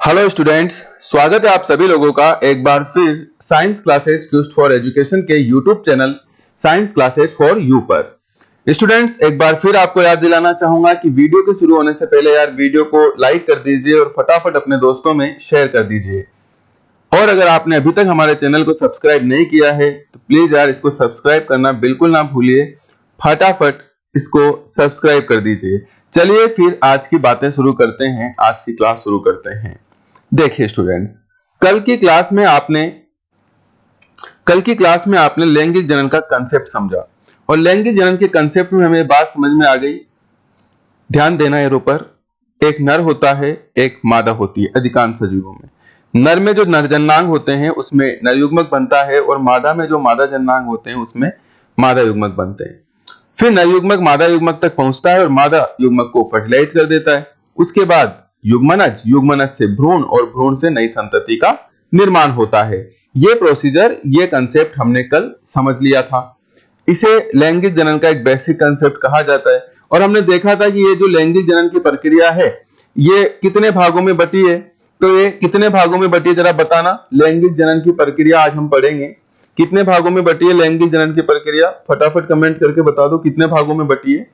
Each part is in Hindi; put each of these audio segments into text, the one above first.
हेलो स्टूडेंट्स, स्वागत है आप सभी लोगों का एक बार फिर साइंस क्लासेज क्यूज्ड फॉर एजुकेशन के YouTube channel science classes for you पर। स्टूडेंट्स, एक बार फिर आपको याद दिलाना चाहूंगा कि वीडियो के शुरू होने से पहले यार वीडियो को लाइक कर दीजिए और फटाफट अपने दोस्तों में शेयर कर दीजिए। और अगर आपने अभी तक हमारे चैनल को सब्सक्राइब नहीं किया है तो प्लीज यार इसको सब्सक्राइब करना बिल्कुल ना भूलिए, फटाफट इसको सब्सक्राइब कर दीजिए। चलिए फिर आज की बातें शुरू करते हैं, आज की क्लास शुरू करते हैं। देखिए स्टूडेंट्स, कल की क्लास में आपने लैंगिक जनन का कंसेप्ट समझा और लैंगिक जनन के कंसेप्ट में हमें बात समझ में आ गई। ध्यान देना है ऊपर, एक नर होता है, एक मादा होती है। अधिकांश सजीवों में नर में जो नरजन्नांग होते हैं उसमें नरयुग्मक बनता है और मादा में जो मादा जन्नांग होते हैं उसमें मादा युग्मक बनते हैं। फिर नरयुग्मक मादा युग्मक तक पहुंचता है और मादा युग्मक को फर्टिलाइज कर देता है। उसके बाद युग्मनज, युग्मनज से भ्रूण और भ्रूण से नई संतति का निर्माण होता है। ये प्रोसीजर, ये कंसेप्ट हमने कल समझ लिया था। इसे लैंगिक जनन का एक बेसिक कंसेप्ट कहा जाता है। और हमने देखा था कि ये जो लैंगिक जनन की प्रक्रिया है ये कितने भागों में बटी है। तो ये कितने भागों में बटी है जरा बताना। लैंगिक जनन की प्रक्रिया आज हम पढ़ेंगे, कितने भागों में बटी है लैंगिक जनन की प्रक्रिया? फटाफट कमेंट करके बता दो कितने भागों में बटी है।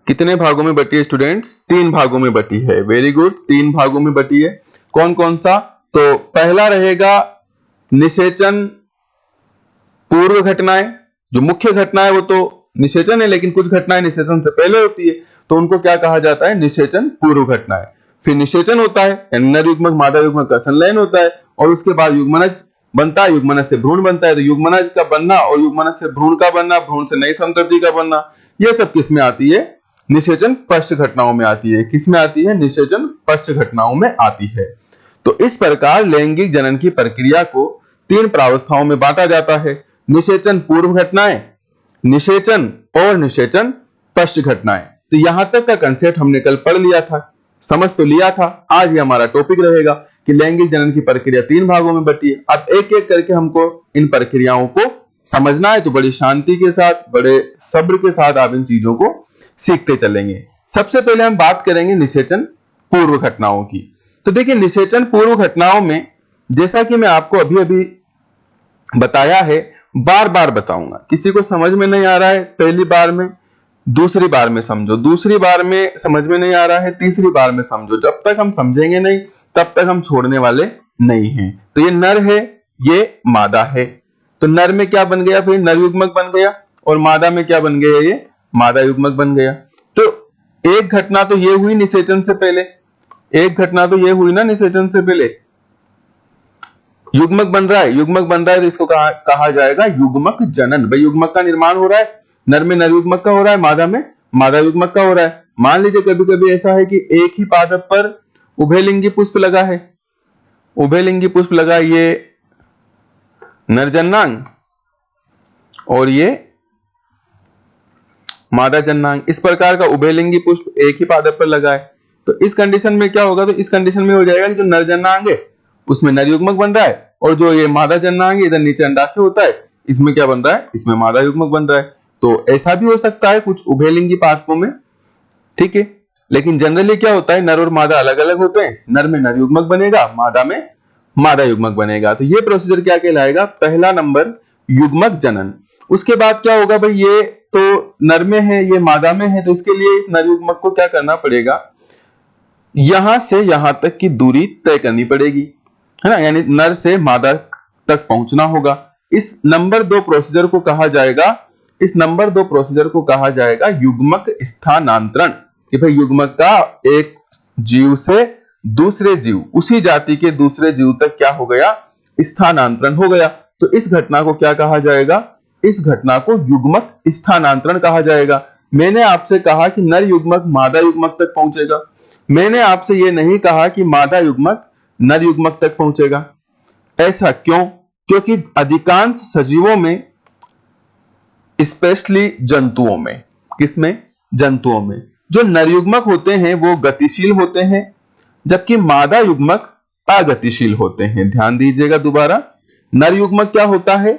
कितने भागों में बटी है स्टूडेंट्स? 3 भागों में बटी है। वेरी गुड, 3 भागों में बटी है। कौन कौन सा? तो पहला रहेगा निषेचन पूर्व घटनाएं। जो मुख्य घटना है वो तो निषेचन है, लेकिन कुछ घटनाएं निषेचन से पहले होती है तो उनको क्या कहा जाता है? निषेचन पूर्व घटनाएं। फिर निषेचन होता है, नर युग्मक मादा युग्मक का संलयन होता है और उसके बाद युग्मनज बनता है, युग्मनज से भ्रूण बनता है। तो युग्मनज का बनना और युग्मनज से भ्रूण का बनना, भ्रूण से नई संतति का बनना, यह सब किस में आती है? निषेचन पश्च घटनाओं में आती है। किस में आती है? निषेचन पश्च घटनाओं में आती है। तो इस प्रकार लैंगिक जनन की प्रक्रिया को 3 प्रावस्थाओं में बांटा जाता है: निषेचन पूर्व घटनाएं, निषेचन और निषेचन पश्च घटनाएं। तो यहां तक का कंसेप्ट हमने कल पढ़ लिया था, समझ तो लिया था। आज ये हमारा टॉपिक रहेगा कि लैंगिक जनन की प्रक्रिया 3 भागों में बटी है। अब एक एक करके हमको इन प्रक्रियाओं को समझना है, तो बड़ी शांति के साथ, बड़े सब्र के साथ आप इन चीजों को सीखते चलेंगे। सबसे पहले हम बात करेंगे निषेचन पूर्व घटनाओं की। तो देखिए, निषेचन पूर्व घटनाओं में जैसा कि मैं आपको अभी अभी बताया है, बार बार बताऊंगा। किसी को समझ में नहीं आ रहा है पहली बार में, दूसरी बार में समझो, दूसरी बार में समझ में नहीं आ रहा है, तीसरी बार में समझो। जब तक हम समझेंगे नहीं तब तक हम छोड़ने वाले नहीं हैं। तो ये नर है, ये मादा है। तो नर में क्या बन गया भाई? नर युग्मक बन गया। और मादा में क्या बन गया? ये मादा युग्मक बन गया। तो एक घटना तो ये हुई निषेचन से पहले, एक घटना तो ये हुई ना निषेचन से पहले। युग्मक बन रहा है, युग्मक बन रहा है तो इसको कहा जाएगा युग्मक जनन। भाई युग्मक का निर्माण हो रहा है, नर में नर युग्मक का हो रहा है, मादा में मादा युग्मक का हो रहा है। मान लीजिए कभी कभी ऐसा है कि एक ही पादप पर उभयलिंगी पुष्प लगा है, उभयलिंगी पुष्प लगा, ये नरजन्नांग और ये मादा जन्नांग। इस प्रकार का उभयलिंगी पुष्प एक ही पादप पर लगा है। तो इस कंडीशन में क्या होगा? तो इस कंडीशन में हो जाएगा कि जो नरजन्नांग है उसमें नर युग्मक बन रहा है और जो ये मादा जन्नांग है इधर नीचे अंडाशय होता है, इसमें क्या बन रहा है? इसमें मादा युग्मक बन रहा है। तो ऐसा भी हो सकता है कुछ उभयलिंगी पादपों में, ठीक है। लेकिन जनरली क्या होता है, नर और मादा अलग अलग होते हैं। नर में नर युग्मक बनेगा, मादा में मादा युग्मक बनेगा। तो ये प्रोसीजर क्या कहलाएगा? पहला नंबर युग्मक जनन। उसके बाद क्या होगा भाई? ये तो नर में है, ये मादा में है, तो इसके लिए इस नर युग्मक को क्या करना पड़ेगा? यहां से यहां तक की दूरी तय करनी पड़ेगी, है ना, यानी नर से मादा तक पहुंचना होगा। इस नंबर 2 प्रोसीजर को कहा जाएगा, इस नंबर 2 प्रोसीजर को कहा जाएगा युग्मक स्थानांतरण। कि भाई युग्मक का एक जीव से दूसरे जीव, उसी जाति के दूसरे जीव तक क्या हो गया? स्थानांतरण हो गया। तो इस घटना को क्या कहा जाएगा? इस घटना को युग्मक स्थानांतरण कहा जाएगा। मैंने आपसे कहा कि नर युग्मक मादा युग्मक तक पहुंचेगा, मैंने आपसे यह नहीं कहा कि मादा युग्मक नर युग्मक तक पहुंचेगा। ऐसा क्यों? क्योंकि अधिकांश सजीवों में, स्पेशली जंतुओं में, किसमें? जंतुओं में जो नर युग्मक होते हैं वो गतिशील होते हैं, जबकि मादा युग्मक अगतिशील होते हैं। ध्यान दीजिएगा दोबारा, नर युग्मक क्या होता है?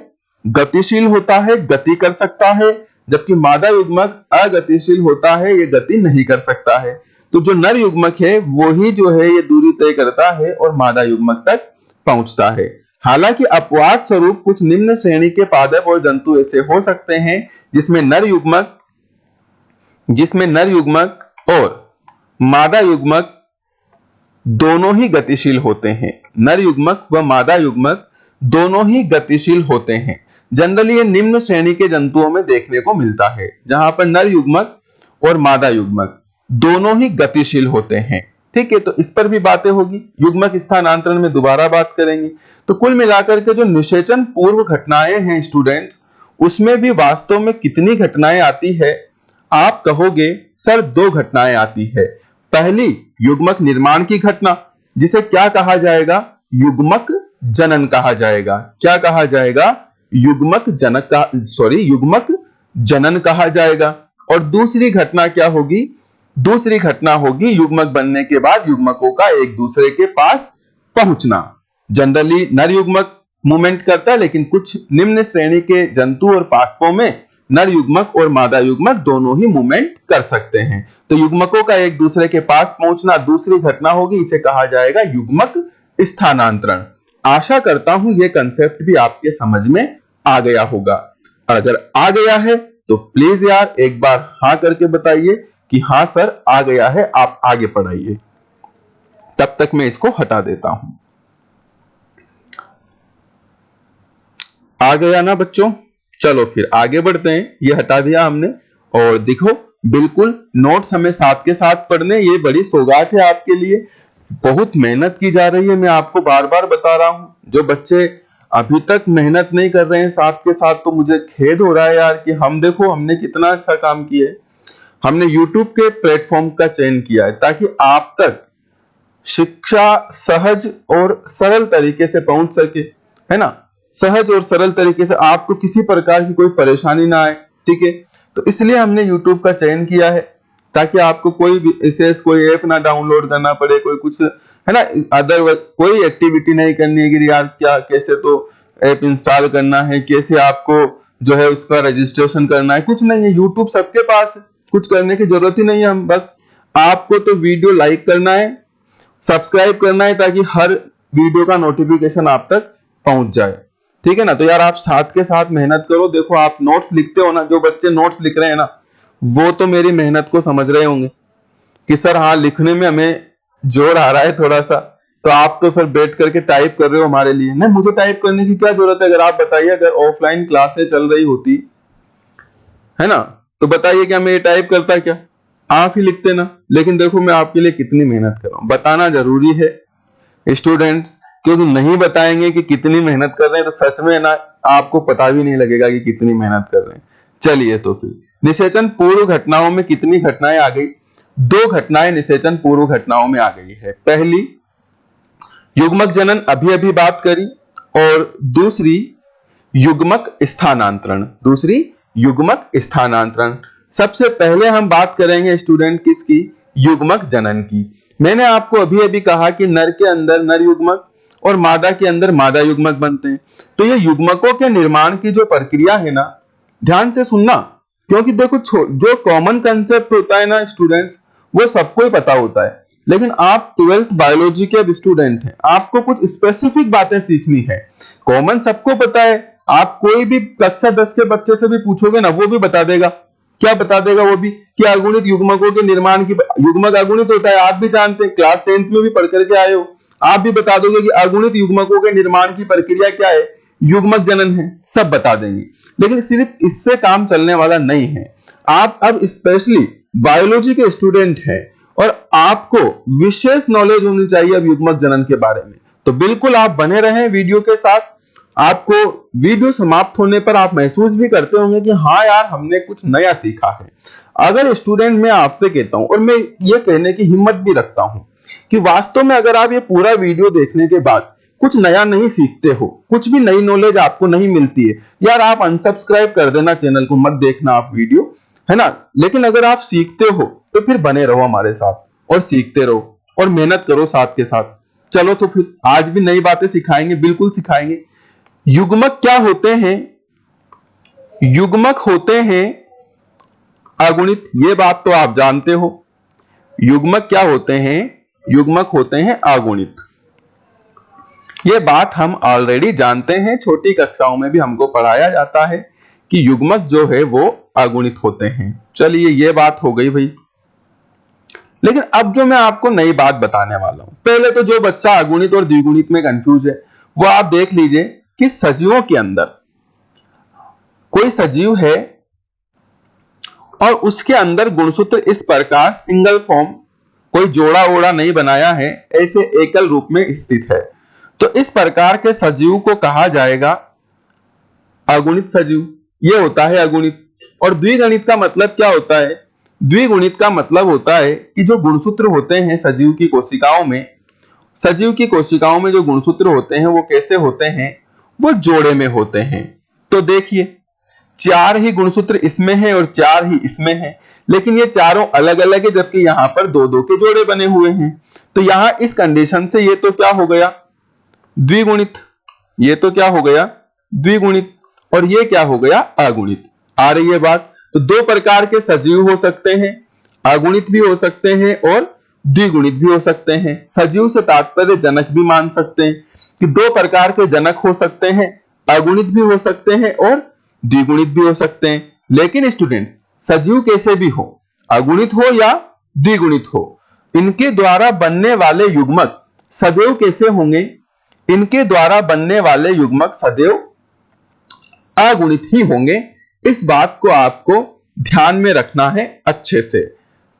गतिशील होता है, गति कर सकता है, जबकि मादा युग्मक अगतिशील होता है, ये गति नहीं कर सकता है। तो जो नर युग्मक है वो ही जो है ये दूरी तय करता है और मादा युग्मक तक पहुंचता है। हालांकि अपवाद स्वरूप कुछ निम्न श्रेणी के पादप और जंतु ऐसे हो सकते हैं जिसमें नर युग्मक और मादा युग्मक दोनों ही गतिशील होते हैं। नर युग्मक व मादा युग्मक दोनों ही गतिशील होते हैं। जनरली ये निम्न श्रेणी के जंतुओं में देखने को मिलता है, जहां पर नर युग्मक और मादा युग्मक दोनों ही गतिशील होते हैं। ठीक है, तो इस पर भी बातें होगी। युग्मक स्थानांतरण में दोबारा बात करेंगे। तो कुल मिलाकर के जो निषेचन पूर्व घटनाएं हैं स्टूडेंट्स, उसमें भी वास्तव में कितनी घटनाएं आती है? आप कहोगे सर 2 घटनाएं आती है। पहली युग्मक निर्माण की घटना, जिसे क्या कहा जाएगा? युग्मक जनन कहा जाएगा। क्या कहा जाएगा? युग्मक जनन कहा जाएगा। और दूसरी घटना क्या होगी? दूसरी घटना होगी युग्मक बनने के बाद युग्मकों का एक दूसरे के पास पहुंचना। जनरली नर युग्मक मूवमेंट करता है, लेकिन कुछ निम्न श्रेणी के जंतु और पादपों में नर युग्मक और मादा युग्मक दोनों ही मूवमेंट कर सकते हैं। तो युग्मकों का एक दूसरे के पास पहुंचना दूसरी घटना होगी, इसे कहा जाएगा युग्मक स्थानांतरण। आशा करता हूं यह कंसेप्ट भी आपके समझ में आ गया होगा। अगर आ गया है तो प्लीज यार एक बार हां करके बताइए कि हां सर आ गया है, आप आगे पढ़ाइए। तब तक मैं इसको हटा देता हूं। आ गया ना बच्चों? चलो फिर आगे बढ़ते हैं। ये हटा दिया हमने। और देखो, बिल्कुल नोट्स हमें साथ के साथ पढ़ने, ये बड़ी सौगात है आपके लिए। बहुत मेहनत की जा रही है, मैं आपको बार बार बता रहा हूं। जो बच्चे अभी तक मेहनत नहीं कर रहे हैं साथ के साथ, तो मुझे खेद हो रहा है यार कि हमने कितना अच्छा काम किया है। हमने YouTube के प्लेटफॉर्म का चयन किया है ताकि आप तक शिक्षा सहज और सरल तरीके से पहुंच सके, है ना? सहज और सरल तरीके से, आपको किसी प्रकार की कोई परेशानी ना आए। ठीक है, तो इसलिए हमने YouTube का चयन किया है ताकि आपको कोई विशेष कोई ऐप ना डाउनलोड करना पड़े, कोई कुछ, है ना, अदर कोई एक्टिविटी नहीं करनी है कि यार क्या कैसे तो ऐप इंस्टॉल करना है, कैसे आपको जो है उसका रजिस्ट्रेशन करना है, कुछ नहीं है। YouTube सबके पास है, कुछ करने की जरूरत ही नहीं है। हम बस आपको तो वीडियो लाइक करना है, सब्सक्राइब करना है, ताकि हर वीडियो का नोटिफिकेशन आप तक पहुंच जाए। ठीक है ना? तो यार आप साथ के साथ मेहनत करो। देखो, आप नोट्स लिखते हो ना, जो बच्चे नोट्स लिख रहे हैं ना, वो तो मेरी मेहनत को समझ रहे होंगे कि सर हाँ, लिखने में हमें जोर आ रहा है थोड़ा सा। तो आप तो सर बैठ करके टाइप कर रहे हो हमारे लिए। नहीं, मुझे टाइप करने की क्या जरूरत है? अगर आप बताइए, अगर ऑफलाइन क्लासें चल रही होती, है ना, तो बताइए क्या मैं ये टाइप करता? क्या आप ही लिखते ना? लेकिन देखो मैं आपके लिए कितनी मेहनत कर रहा हूं। बताना जरूरी है स्टूडेंट्स, क्योंकि नहीं बताएंगे कि कितनी मेहनत कर रहे हैं तो सच में ना आपको पता भी नहीं लगेगा कि कितनी मेहनत कर रहे हैं। चलिए, तो फिर निषेचन पूर्व घटनाओं में कितनी घटनाएं आ गई? 2 घटनाएं निषेचन पूर्व घटनाओं में आ गई है। पहली युग्मक जनन, अभी अभी बात करी, और दूसरी युग्मक स्थानांतरण। सबसे पहले हम बात करेंगे स्टूडेंट किसकी? युग्मक जनन की। मैंने आपको अभी अभी कहा कि नर के अंदर नर युग्मक और मादा के अंदर मादा युग्मक बनते हैं। तो ये युग्मकों के निर्माण की जो प्रक्रिया है ना, ध्यान से सुनना, क्योंकि देखो जो कॉमन कंसेप्ट होता है ना स्टूडेंट्स, वो सबको ही पता होता है। लेकिन आप 12th बायोलॉजी के स्टूडेंट हैं, आपको कुछ स्पेसिफिक बातें सीखनी है। कॉमन सबको पता है। आप कोई भी कक्षा 10 के बच्चे से भी पूछोगे ना, वो भी बता देगा। क्या बता देगा? वो भी कि अगुणित युग्मकों के निर्माण की, युग्मक अगुणित होता है, आप भी जानते हैं, क्लास 10th में भी पढ़ करके आए हो। आप भी बता दोगे कि अगुणित युग्मकों के निर्माण की प्रक्रिया क्या है? युग्मक जनन है, सब बता देंगे। लेकिन सिर्फ इससे काम चलने वाला नहीं है। आप अब स्पेशली बायोलॉजी के स्टूडेंट हैं और आपको विशेष नॉलेज होनी चाहिए अब युग्मक जनन के बारे में। तो बिल्कुल आप बने रहें वीडियो के साथ। आपको वीडियो समाप्त होने पर आप महसूस भी करते होंगे कि हाँ यार, हमने कुछ नया सीखा है। अगर स्टूडेंट, मैं आपसे कहता हूं और मैं ये कहने की हिम्मत भी रखता हूं कि वास्तव में अगर आप ये पूरा वीडियो देखने के बाद कुछ नया नहीं सीखते हो, कुछ भी नई नॉलेज आपको नहीं मिलती है, यार आप अनसब्सक्राइब कर देना चैनल को, मत देखना आप वीडियो, है ना? लेकिन अगर आप सीखते हो तो फिर बने रहो हमारे साथ और सीखते रहो और मेहनत करो साथ के साथ। चलो, तो फिर आज भी नई बातें सिखाएंगे, बिल्कुल सिखाएंगे। युग्मक क्या होते हैं? युग्मक होते हैं अगुणित, ये बात तो आप जानते हो। युग्मक क्या होते हैं? युग्मक होते हैं अगुणित। ये बात हम ऑलरेडी जानते हैं, छोटी कक्षाओं में भी हमको पढ़ाया जाता है कि युग्मक जो है वो अगुणित होते हैं। चलिए ये बात हो गई भाई। लेकिन अब जो मैं आपको नई बात बताने वाला हूं, पहले तो जो बच्चा अगुणित और द्विगुणित में कंफ्यूज है वो आप देख लीजिए कि सजीवों के अंदर कोई सजीव है और उसके अंदर गुणसूत्र इस प्रकार सिंगल फॉर्म, कोई जोड़ा ओड़ा नहीं बनाया है, ऐसे एकल रूप में स्थित है, तो इस प्रकार के सजीव को कहा जाएगा अगुणित सजीव। यह होता है अगुणित। और द्विगुणित का मतलब क्या होता है? द्विगुणित का मतलब होता है कि जो गुणसूत्र होते हैं सजीव की कोशिकाओं में, सजीव की कोशिकाओं में जो गुणसूत्र होते हैं वो कैसे होते हैं? वो जोड़े में होते हैं। तो देखिए 4 ही गुणसूत्र इसमें है और 4 ही इसमें है, लेकिन ये चारों अलग अलग है, जबकि यहां पर 2-2 के जोड़े बने हुए हैं। तो यहां इस कंडीशन से ये तो क्या हो गया? द्विगुणित। ये तो क्या हो गया? द्विगुणित। और ये क्या हो गया? अगुणित। आ रही है बात? तो दो प्रकार के सजीव हो सकते हैं, अगुणित भी हो सकते हैं और द्विगुणित भी हो सकते हैं। सजीव से तात्पर्य जनक भी मान सकते हैं कि दो प्रकार के जनक हो सकते हैं, अगुणित भी हो सकते हैं और द्विगुणित भी हो सकते हैं। लेकिन स्टूडेंट्स, सजीव कैसे भी हो, अगुणित हो या द्विगुणित हो, इनके द्वारा बनने वाले युग्मक सदैव कैसे होंगे? इनके द्वारा बनने वाले युग्मक सदैव अगुणित ही होंगे। इस बात को आपको ध्यान में रखना है अच्छे से।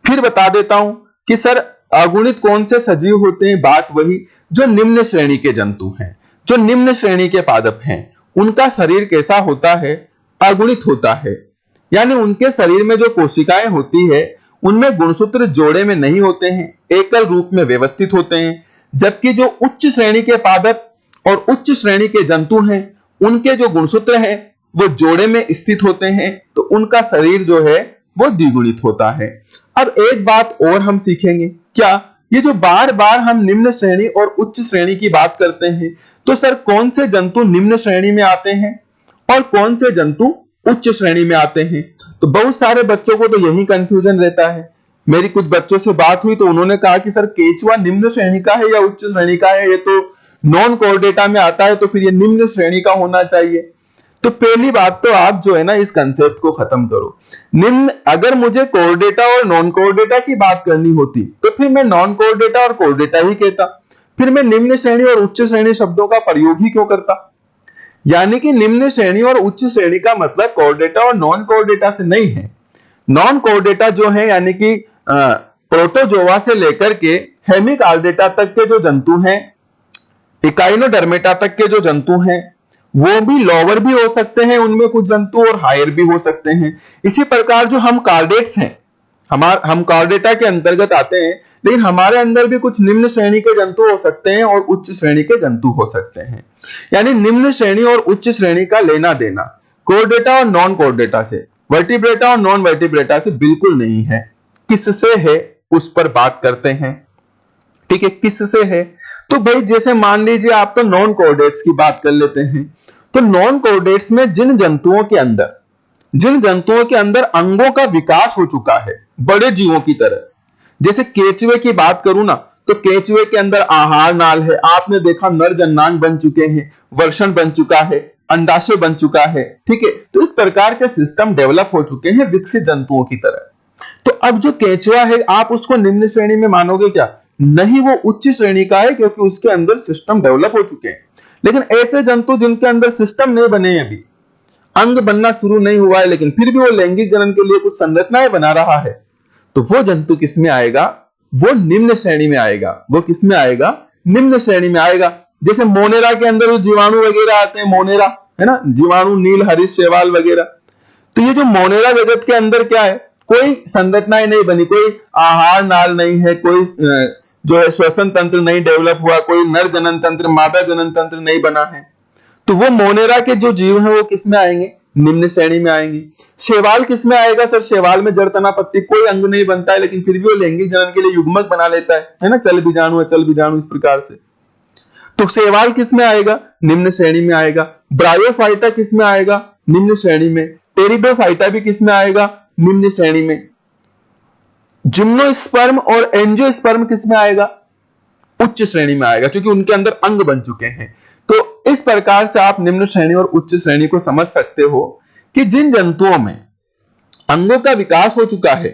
फिर बता देता हूं कि सर अगुणित कौन से सजीव होते हैं? बात वही जो निम्न श्रेणी के जंतु हैं, जो निम्न श्रेणी के पादप हैं, उनका शरीर कैसा होता है? अगुणित होता है। यानी उनके शरीर में जो कोशिकाएं होती है उनमें गुणसूत्र जोड़े में नहीं होते हैं, एकल रूप में व्यवस्थित होते हैं। जबकि जो उच्च श्रेणी के पादप और उच्च श्रेणी के जंतु हैं उनके जो गुणसूत्र हैं वो जोड़े में स्थित होते हैं, तो उनका शरीर जो है वो द्विगुणित होता है। अब एक बात और हम सीखेंगे, क्या? ये जो बार बार हम निम्न श्रेणी और उच्च श्रेणी की बात करते हैं, तो सर कौन से जंतु निम्न श्रेणी में आते हैं और कौन से जंतु उच्च श्रेणी में आते हैं? तो बहुत सारे बच्चों को तो यही कंफ्यूजन रहता है। मेरी कुछ बच्चों से बात हुई तो उन्होंने कहा कि सर केचुआ निम्न श्रेणी का है या उच्च श्रेणी का है? ये तो नॉन कोर्डेटा में आता है, तो फिर ये निम्न श्रेणी का होना चाहिए। तो पहली बात तो आप जो है ना इस कंसेप्ट को खत्म करो। निम्न, अगर मुझे कोर्डेटा और नॉन कोर्डेटा की बात करनी होती तो फिर मैं नॉन कोर्डेटा और कोर्डेटा ही कहता, फिर मैं निम्न श्रेणी और उच्च श्रेणी शब्दों का प्रयोग ही क्यों करता? यानी कि निम्न श्रेणी और उच्च श्रेणी का मतलब कोर्डेटा और नॉन कोर्डेटा से नहीं है। नॉन कोर्डेटा जो है यानी कि प्रोटोजोआ से लेकर के हेमिकार्डेटा तक के जो जंतु हैं, इकाइनोडर्मेटा तक के जो जंतु हैं, वो भी लोअर भी हो सकते हैं उनमें कुछ जंतु और हायर भी हो सकते हैं। इसी प्रकार जो हम कार्डेट्स हैं, हम कार्डेटा के अंतर्गत आते हैं, लेकिन हमारे अंदर भी कुछ निम्न श्रेणी के जंतु हो सकते हैं और उच्च श्रेणी के जंतु हो सकते हैं। यानी निम्न श्रेणी और उच्च श्रेणी का लेना देना कोर्डेटा और नॉन कोर्डेटा से, वर्टिब्रेटा और नॉन वर्टिब्रेटा से बिल्कुल नहीं है। किससे है उस पर बात करते हैं। ठीक है, किससे है? तो भाई जैसे मान लीजिए आप तो नॉन कोर्डेट्स की बात कर लेते हैं। तो नॉन कोर्डेट्स में जिन जंतुओं के अंदर अंगों का विकास हो चुका है बड़े जीवों की तरह, जैसे केचुए की बात करूं ना, तो केचुए के अंदर आहार नाल है, आपने देखा नर जननांग बन चुके हैं, वर्षण बन चुका है, अंडाशय बन चुका है। ठीक है, तो इस प्रकार के सिस्टम डेवलप हो चुके हैं विकसित जंतुओं की तरह। तो अब जो केचुआ है आप उसको निम्न श्रेणी में मानोगे क्या? नहीं, वो उच्च श्रेणी का है क्योंकि उसके अंदर सिस्टम डेवलप हो चुके हैं। लेकिन ऐसे जंतु जिनके अंदर सिस्टम नहीं बने हैं, अभी अंग बनना शुरू नहीं हुआ है, लेकिन फिर भी वो लैंगिक जनन के लिए कुछ संरचनाएं बना रहा है, तो वो जंतु किस में आएगा? वो निम्न श्रेणी में आएगा। वो किस में आएगा? निम्न श्रेणी में आएगा। जैसे मोनेरा के अंदर जीवाणु वगैरह आते हैं, मोनेरा है ना, जीवाणु, नील, हरित, शैवाल वगैरह। तो ये जो मोनेरा जगत के अंदर क्या है? कोई संरचनाएं नहीं बनी, कोई आहार नाल नहीं है, कोई जो है श्वसन तंत्र नहीं डेवलप हुआ, कोई नर जनन तंत्र, मादा जनन तंत्र नहीं बना है। तो वो मोनेरा के जो जीव हैं वो किस में आएंगे? निम्न श्रेणी में आएंगे। शैवाल किस में आएगा? सर शैवाल में जड़, तना, पत्ती कोई अंग नहीं बनता है, लेकिन फिर भी वो लैंगिक जनन के लिए युग्मक बना लेता है ना, चल बीजाणु, अचल बीजाणु, इस प्रकार से। तो शैवाल किस में आएगा? निम्न श्रेणी में आएगा। ब्रायोफाइटा किस में आएगा? निम्न श्रेणी में। टेरिडोफाइटा भी किस में आएगा? निम्न श्रेणी में। जिम्नोस्पर्म और एंजियोस्पर्म किस में आएगा? उच्च श्रेणी में आएगा, क्योंकि उनके अंदर अंग बन चुके हैं। तो इस प्रकार से आप निम्न श्रेणी और उच्च श्रेणी को समझ सकते हो कि जिन जंतुओं में अंगों का विकास हो चुका है,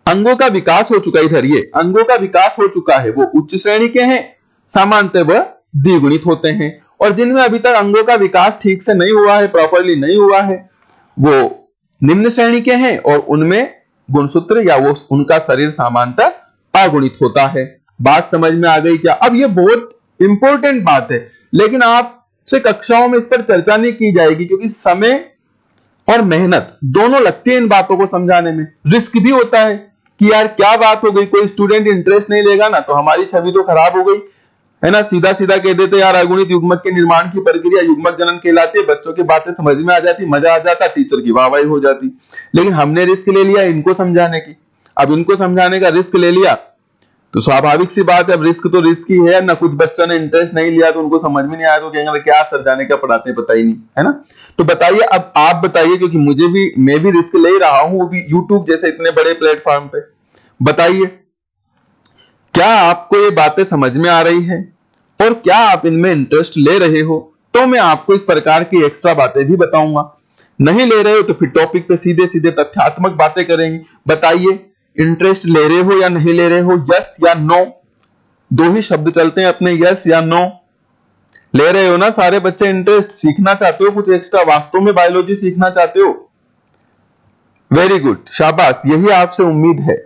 अंगों का विकास हो चुका है, इधर ये अंगों का विकास हो चुका है, वो उच्च श्रेणी के हैं, सामान्यतः वह द्विगुणित होते हैं। और जिनमें अभी तक अंगों का विकास ठीक से नहीं हुआ है, प्रॉपरली नहीं हुआ है, वो निम्न श्रेणी के हैं और उनमें गुणसूत्र या वो उनका शरीर सामान्यतः अगुणित होता है। बात समझ में आ गई क्या? अब ये बहुत इंपॉर्टेंट बात है, लेकिन आपसे कक्षाओं में इस पर चर्चा नहीं की जाएगी, क्योंकि समय और मेहनत दोनों लगती है इन बातों को समझाने में। रिस्क भी होता है कि यार क्या बात हो गई, कोई स्टूडेंट इंटरेस्ट नहीं लेगा ना, तो हमारी छवि तो खराब हो गई, है ना। सीधा सीधा कह देते यार अगुणित युग्मक के निर्माण की प्रक्रिया युग्मक जनन कहलाती है, बच्चों की बातें समझ में आ जाती, मजा आ जाता, टीचर की वाहवाही हो जाती। लेकिन हमने रिस्क ले लिया इनको समझाने की, अब इनको समझाने का रिस्क ले लिया तो स्वाभाविक सी बात है, अब रिस्क तो रिस्क ही है ना। कुछ बच्चों ने इंटरेस्ट नहीं लिया तो उनको समझ में नहीं आया तो कहेंगे क्या सर जाने का पढ़ाते पता ही नहीं, है ना। तो बताइए, अब आप बताइए, क्योंकि मैं भी रिस्क ले ही रहा हूं, वो भी यूट्यूब जैसे इतने बड़े प्लेटफॉर्म पे। बताइए क्या आपको ये बातें समझ में आ रही है और क्या आप इनमें इंटरेस्ट ले रहे हो? तो मैं आपको इस प्रकार की एक्स्ट्रा बातें भी बताऊंगा। नहीं ले रहे हो तो फिर टॉपिक पे सीधे सीधे तथ्यात्मक बातें करेंगे। बताइए इंटरेस्ट ले रहे हो या नहीं ले रहे हो, यस या नो, दो ही शब्द चलते हैं अपने, यस या नो। ले रहे हो ना सारे बच्चे? इंटरेस्ट सीखना चाहते हो कुछ एक्स्ट्रा, वास्तव में बायोलॉजी सीखना चाहते हो? वेरी गुड, शाबाश, यही आपसे उम्मीद है।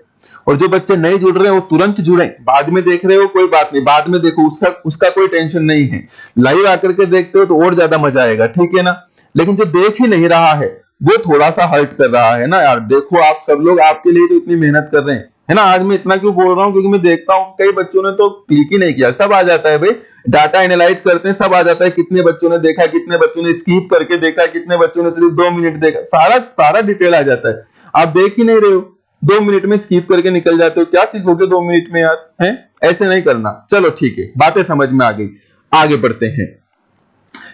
और जो बच्चे नहीं जुड़ रहे हैं वो तुरंत जुड़े। बाद में देख रहे हो कोई बात नहीं, बाद में देखो, उसका कोई टेंशन नहीं है। लाइव आकर के देखते हो तो और ज्यादा मजा आएगा, ठीक है ना। लेकिन जो देख ही नहीं रहा है वो थोड़ा सा हर्ट कर रहा है ना यार। देखो आप सब लोग, आपके लिए तो इतनी मेहनत कर रहे हैं, है ना। आज मैं इतना क्यों बोल रहा हूं, क्योंकि मैं देखता हूं कई बच्चों ने तो क्लिक ही नहीं किया। सब आ जाता है भाई, डाटा एनालाइज करते हैं, सब आ जाता है, कितने बच्चों ने देखा, कितने बच्चों ने स्किप करके देखा, कितने बच्चों ने सिर्फ 2 मिनट देखा, सारा सारा डिटेल आ जाता है। आप देख ही नहीं रहे हो, 2 मिनट में स्किप करके निकल जाते हो। क्या सीखोगे 2 मिनट में यार, हैं? ऐसे नहीं करना। चलो ठीक है, बातें समझ में आ गई, आगे बढ़ते हैं।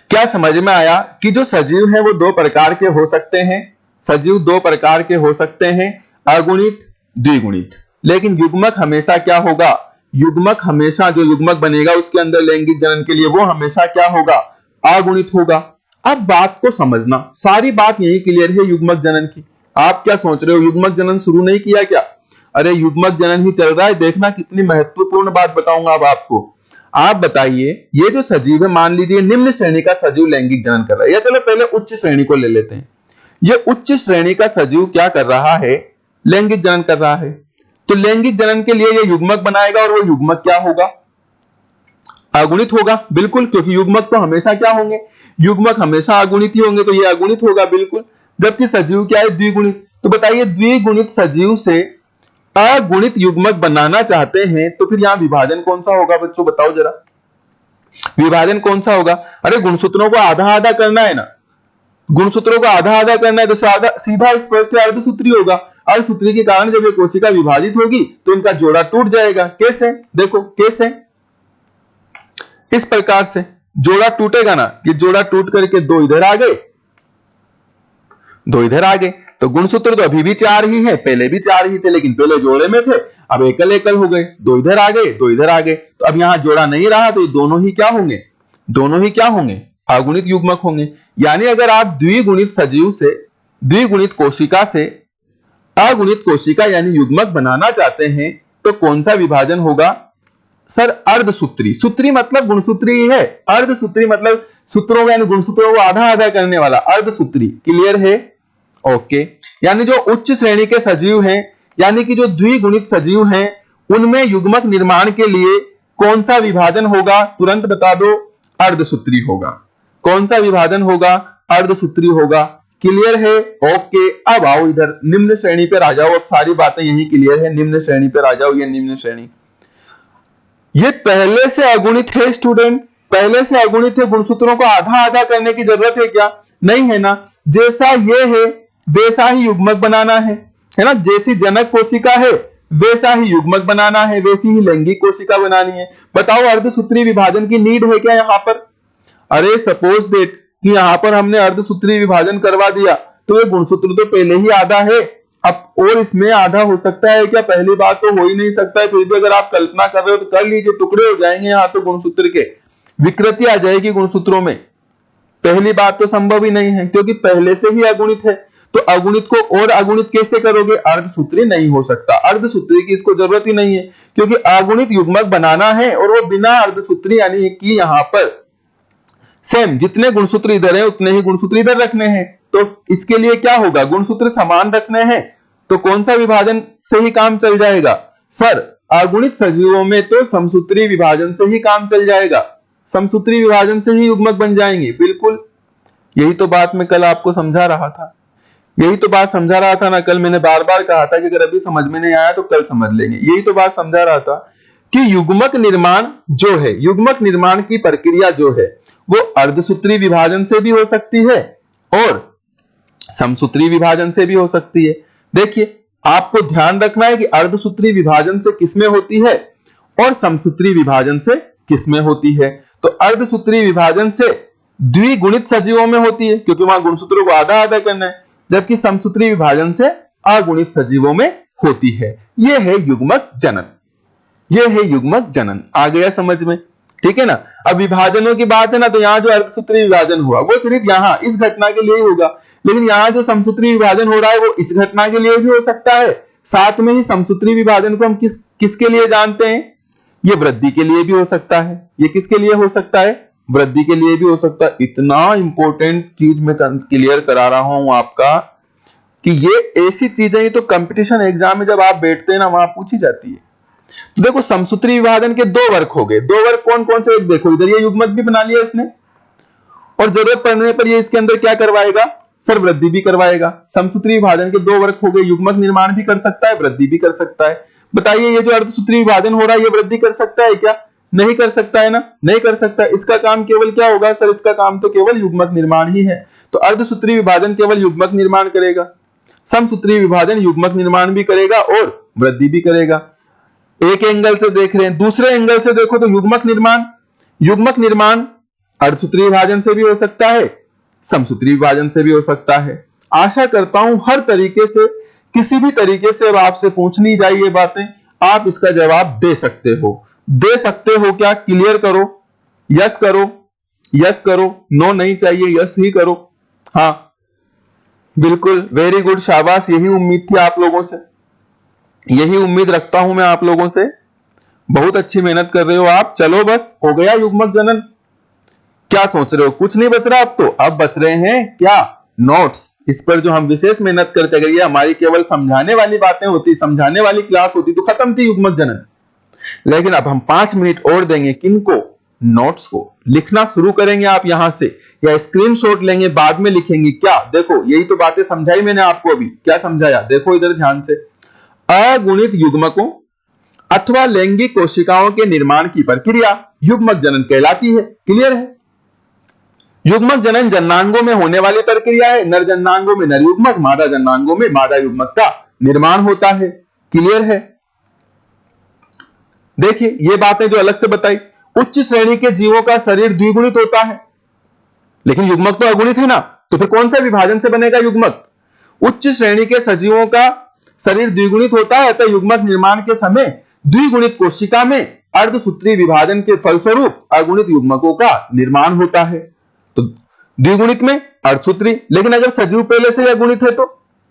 क्या समझ में आया कि जो सजीव हैं वो 2 प्रकार के हो सकते हैं? सजीव 2 प्रकार के हो सकते हैं, अगुणित, द्विगुणित। लेकिन युग्मक हमेशा क्या होगा? युग्मक हमेशा, जो युग्मक बनेगा उसके अंदर लैंगिक जनन के लिए, वो हमेशा क्या होगा? अगुणित होगा। अब बात को समझना, सारी बात यही क्लियर है युग्मक जनन की। आप क्या सोच रहे हो, युग्मक जनन शुरू नहीं किया क्या? अरे युग्मक जनन ही चल रहा है। देखना कितनी महत्वपूर्ण बात बताऊंगा अब आपको। आप बताइए, ये जो सजीव है, मान लीजिए निम्न श्रेणी का सजीव लैंगिक जनन कर रहा है, या चलो पहले उच्च श्रेणी को ले लेते हैं। ये उच्च श्रेणी का सजीव क्या कर रहा है? लैंगिक जनन कर रहा है। तो लैंगिक जनन के लिए ये युग्मक बनाएगा और वो युग्मक क्या होगा? अगुणित होगा, बिल्कुल, क्योंकि युग्मक तो हमेशा क्या होंगे? युग्मक हमेशा अगुणित ही होंगे, तो ये अगुणित होगा बिल्कुल। जबकि सजीव क्या है? द्विगुणित। तो बताइए द्विगुणित सजीव से अगुणित युग्मक बनाना चाहते हैं तो फिर यहां विभाजन कौन सा होगा बच्चों? बताओ जरा, विभाजन कौन सा होगा? अरे गुणसूत्रों को आधा आधा करना है ना, गुणसूत्रों को आधा आधा करना है तो सीधा स्पष्ट अर्धसूत्री होगा। अर्धसूत्री के कारण जब ये कोशिका विभाजित होगी तो इनका जोड़ा टूट जाएगा। कैसे? देखो कैसे, इस प्रकार से जोड़ा टूटेगा ना, ये जोड़ा टूट करके 2 इधर आ गए, 2 इधर आ गए। तो गुणसूत्र तो अभी भी 4 ही है, पहले भी 4 ही थे, लेकिन पहले जोड़े में थे, अब एकल एकल हो गए। 2 इधर आ गए, 2 इधर आ गए, तो अब यहां जोड़ा नहीं रहा, तो ये दोनों ही क्या होंगे? दोनों ही क्या होंगे? अगुणित युग्मक होंगे। यानी अगर आप द्विगुणित सजीव से, द्विगुणित कोशिका से अगुणित कोशिका यानी युग्मक बनाना चाहते हैं तो कौन सा विभाजन होगा? सर अर्धसूत्री। सूत्री मतलब गुणसूत्री ही है, अर्धसूत्री मतलब सूत्रों यानी गुणसूत्रों को आधा आधा करने वाला, अर्धसूत्री। क्लियर है? ओके। यानी जो उच्च श्रेणी के सजीव हैं, यानी कि जो द्विगुणित सजीव हैं, उनमें युग्मक निर्माण के लिए कौन सा विभाजन होगा? तुरंत बता दो, अर्धसूत्री होगा। कौन सा विभाजन होगा? अर्धसूत्री होगा। क्लियर है? ओके। अब आओ इधर निम्न श्रेणी पर आ जाओ। अब सारी बातें यही क्लियर है, निम्न श्रेणी पर आ जाओ। ये निम्न श्रेणी, ये पहले से अगुणित है स्टूडेंट, पहले से अगुणित है। गुणसूत्रों को आधा आधा करने की जरूरत है क्या? नहीं है ना। जैसा ये है वैसा ही युग्मक बनाना है ना। जैसी जनक कोशिका है वैसा ही युग्मक बनाना है, वैसी ही लैंगिक कोशिका बनानी है। बताओ अर्धसूत्री विभाजन की नीड है क्या यहां पर? अरे सपोज दैट कि यहां पर हमने अर्धसूत्री विभाजन करवा दिया तो ये गुणसूत्र तो पहले ही आधा है, अब और इसमें आधा हो सकता है क्या? पहली बात तो हो ही नहीं सकता है, फिर भी अगर आप कल्पना कर रहे हो तो कर लीजिए, टुकड़े हो जाएंगे यहाँ तो गुणसूत्र के, विकृति आ जाएगी गुणसूत्रों में। पहली बात तो संभव ही नहीं है क्योंकि पहले से ही अगुणित है, तो अगुणित को और अगुणित कैसे करोगे? अर्धसूत्री नहीं हो सकता, अर्धसूत्री की इसको जरूरत ही नहीं है क्योंकि अगुणित युग्मक बनाना है और वो बिना अर्धसूत्री यानी कि यहां पर सेम जितने गुणसूत्र इधर है उतने ही गुणसूत्र इधर रखने हैं। तो इसके लिए क्या होगा? गुणसूत्र समान रखने हैं, तो कौन सा विभाजन से ही काम चल जाएगा? सर अगुणित सजीवों में तो समसूत्री विभाजन से ही काम चल जाएगा, समसूत्री विभाजन से ही युग्मक बन जाएंगे। बिल्कुल, यही तो बात मैं कल आपको समझा रहा था, यही तो बात समझा रहा था ना कल। मैंने बार बार कहा था कि अगर अभी समझ में नहीं आया तो कल समझ लेंगे। यही तो बात समझा रहा था कि युग्मक निर्माण जो है, युग्मक निर्माण की प्रक्रिया जो है वो अर्धसूत्री विभाजन से भी हो सकती है और समसूत्री विभाजन से भी हो सकती है। देखिए आपको ध्यान रखना है कि अर्धसूत्री विभाजन से किसमें होती है और समसूत्री विभाजन से किसमें होती है। तो अर्धसूत्री विभाजन से द्विगुणित सजीवों में होती है क्योंकि वहां गुणसूत्रों को आधा आधा करना है, जबकि समसूत्री विभाजन से अगुणित सजीवों में होती है। यह है युग्मक जनन, यह है युग्मक जनन। आ गया समझ में? ठीक है ना। अब विभाजनों की बात है ना, तो यहां जो अर्धसूत्री विभाजन हुआ वो सिर्फ यहां इस घटना के लिए ही होगा, लेकिन यहां जो समसूत्री विभाजन हो रहा है वो इस घटना के लिए भी हो सकता है। साथ में ही समसूत्री विभाजन को हम किसके लिए जानते हैं? ये वृद्धि के लिए भी हो सकता है। ये किसके लिए हो सकता है? वृद्धि के लिए भी हो सकता है। इतना इंपॉर्टेंट चीज मैं क्लियर करा रहा हूं आपका कि ये ऐसी चीजें ही तो कंपटीशन एग्जाम में जब आप बैठते हैं ना वहां पूछी जाती है। तो देखो समसूत्री विभाजन के दो वर्ग हो गए। दो वर्ग कौन कौन से? एक देखो इधर ये युग्मक भी बना लिया इसने और जरूरत पड़ने पर ये इसके अंदर क्या करवाएगा? सर वृद्धि भी करवाएगा। समसूत्री विभाजन के दो वर्ग हो गए, युग्मक निर्माण भी कर सकता है, वृद्धि भी कर सकता है। बताइए ये जो अर्धसूत्री विभाजन हो रहा है ये वृद्धि कर सकता है क्या? नहीं कर सकता है ना, नहीं कर सकता। इसका काम केवल क्या होगा? सर इसका काम तो केवल युग्मक निर्माण ही है। तो अर्धसूत्री विभाजन केवल युग्मक निर्माण करेगा, समसूत्री विभाजन युग्मक निर्माण भी करेगा और वृद्धि भी करेगा। एक एंगल से देख रहे हैं, दूसरे एंगल से देखो तो युग्मक निर्माण अर्धसूत्री विभाजन से भी हो सकता है, समसूत्री विभाजन से भी हो सकता है। आशा करता हूं हर तरीके से, किसी भी तरीके से अब आपसे पूछनी जाए ये बातें, आप इसका जवाब दे सकते हो। दे सकते हो क्या? क्लियर करो, यस करो, यस करो, नो नहीं चाहिए, यस ही करो। हाँ बिल्कुल, वेरी गुड, शाबाश। यही उम्मीद थी आप लोगों से, यही उम्मीद रखता हूं मैं आप लोगों से। बहुत अच्छी मेहनत कर रहे हो आप। चलो बस हो गया युग्मक जनन। क्या सोच रहे हो? कुछ नहीं बच रहा अब तो। अब बच रहे हैं क्या? नोट्स। इस पर जो हम विशेष मेहनत करते, अगर ये हमारी केवल समझाने वाली बातें होती, समझाने वाली क्लास होती तो खत्म थी युग्मक जनन। लेकिन अब हम 5 मिनट और देंगे किनको? नोट्स को। लिखना शुरू करेंगे आप यहां से या स्क्रीनशॉट लेंगे, बाद में लिखेंगे क्या? देखो यही तो बातें समझाई मैंने आपको अभी। क्या समझाया? देखो इधर ध्यान से। अगुणित युग्मकों अथवा लैंगिक कोशिकाओं के निर्माण की प्रक्रिया युग्मक जनन कहलाती है। क्लियर है? युग्मक जनन जननांगों में होने वाली प्रक्रिया है। नर जननांगों में नर युग्मक, मादा जननांगों में मादा युग्मक का निर्माण होता है। क्लियर है? देखिए ये बातें जो अलग से बताई, उच्च श्रेणी के जीवों का शरीर द्विगुणित होता है, लेकिन युग्मक तो अगुणित है ना, तो फिर कौन सा विभाजन से बनेगा युग्मक? उच्च श्रेणी के सजीवों का शरीर द्विगुणित होता है, तो युग्मक निर्माण के समय द्विगुणित कोशिका में अर्धसूत्री विभाजन के फलस्वरूप अगुणित युग्मकों का निर्माण होता है। तो द्विगुणित में अर्धसूत्री, लेकिन अगर सजीव पहले से अगुणित है तो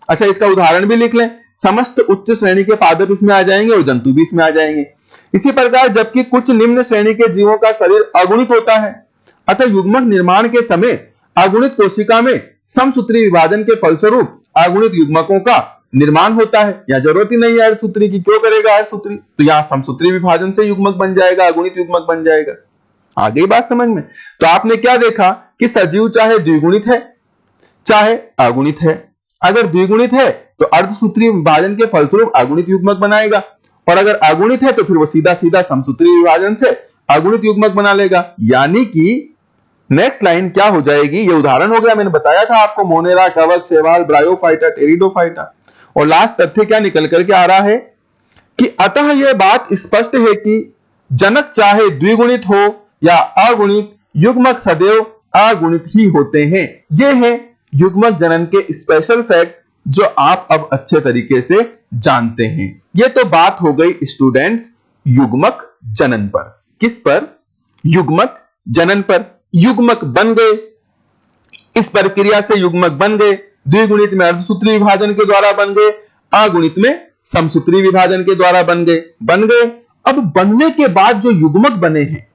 अच्छा इसका उदाहरण भी लिख लें। समस्त उच्च श्रेणी के पादप इसमें आ जाएंगे और जंतु भी इसमें आ जाएंगे। इसी प्रकार जबकि कुछ निम्न श्रेणी के जीवों का शरीर अगुणित होता है, अतः युग्मक निर्माण के समय अगुणित कोशिका में समसूत्री विभाजन के फलस्वरूप अगुणित युग्मकों का निर्माण होता है। यहां जरूरत ही नहीं है अर्धसूत्री की, क्यों करेगा अर्धसूत्री? तो यहां समसूत्री विभाजन से युग्मक बन जाएगा, अगुणित युग्मक बन जाएगा। आ गई बात समझ में? तो आपने क्या देखा कि सजीव चाहे द्विगुणित है चाहे अगुणित है, अगर द्विगुणित है तो अर्धसूत्री विभाजन के फलस्वरूप अगुणित युग्मक बनाएगा, और अगर अगुणित है तो फिर वो सीधा सीधा समसूत्री विभाजन से अगुणित युग्मक बना लेगा। यानी कि नेक्स्ट लाइन क्या हो जाएगी? ये उदाहरण हो गया, मैंने बताया था आपको, मोनेरा, कवक, शैवाल, ब्रायोफाइटा, टेरिडोफाइटा। और लास्ट तथ्य क्या निकल करके आ रहा है कि अतः यह बात स्पष्ट है कि जनक चाहे द्विगुणित हो या अगुणित, युग्मक सदैव अगुणित ही होते हैं। यह है युग्मक जनन के स्पेशल फैक्ट जो आप अब अच्छे तरीके से जानते हैं। ये तो बात हो गई स्टूडेंट्स युग्मक जनन पर। किस पर? युग्मक जनन पर। युग्मक बन गए, इस प्रक्रिया से युग्मक बन गए। द्विगुणित में अर्धसूत्री विभाजन के द्वारा बन गए, अगुणित में समसूत्री विभाजन के द्वारा बन गए। अब बनने के बाद जो युग्मक बने हैं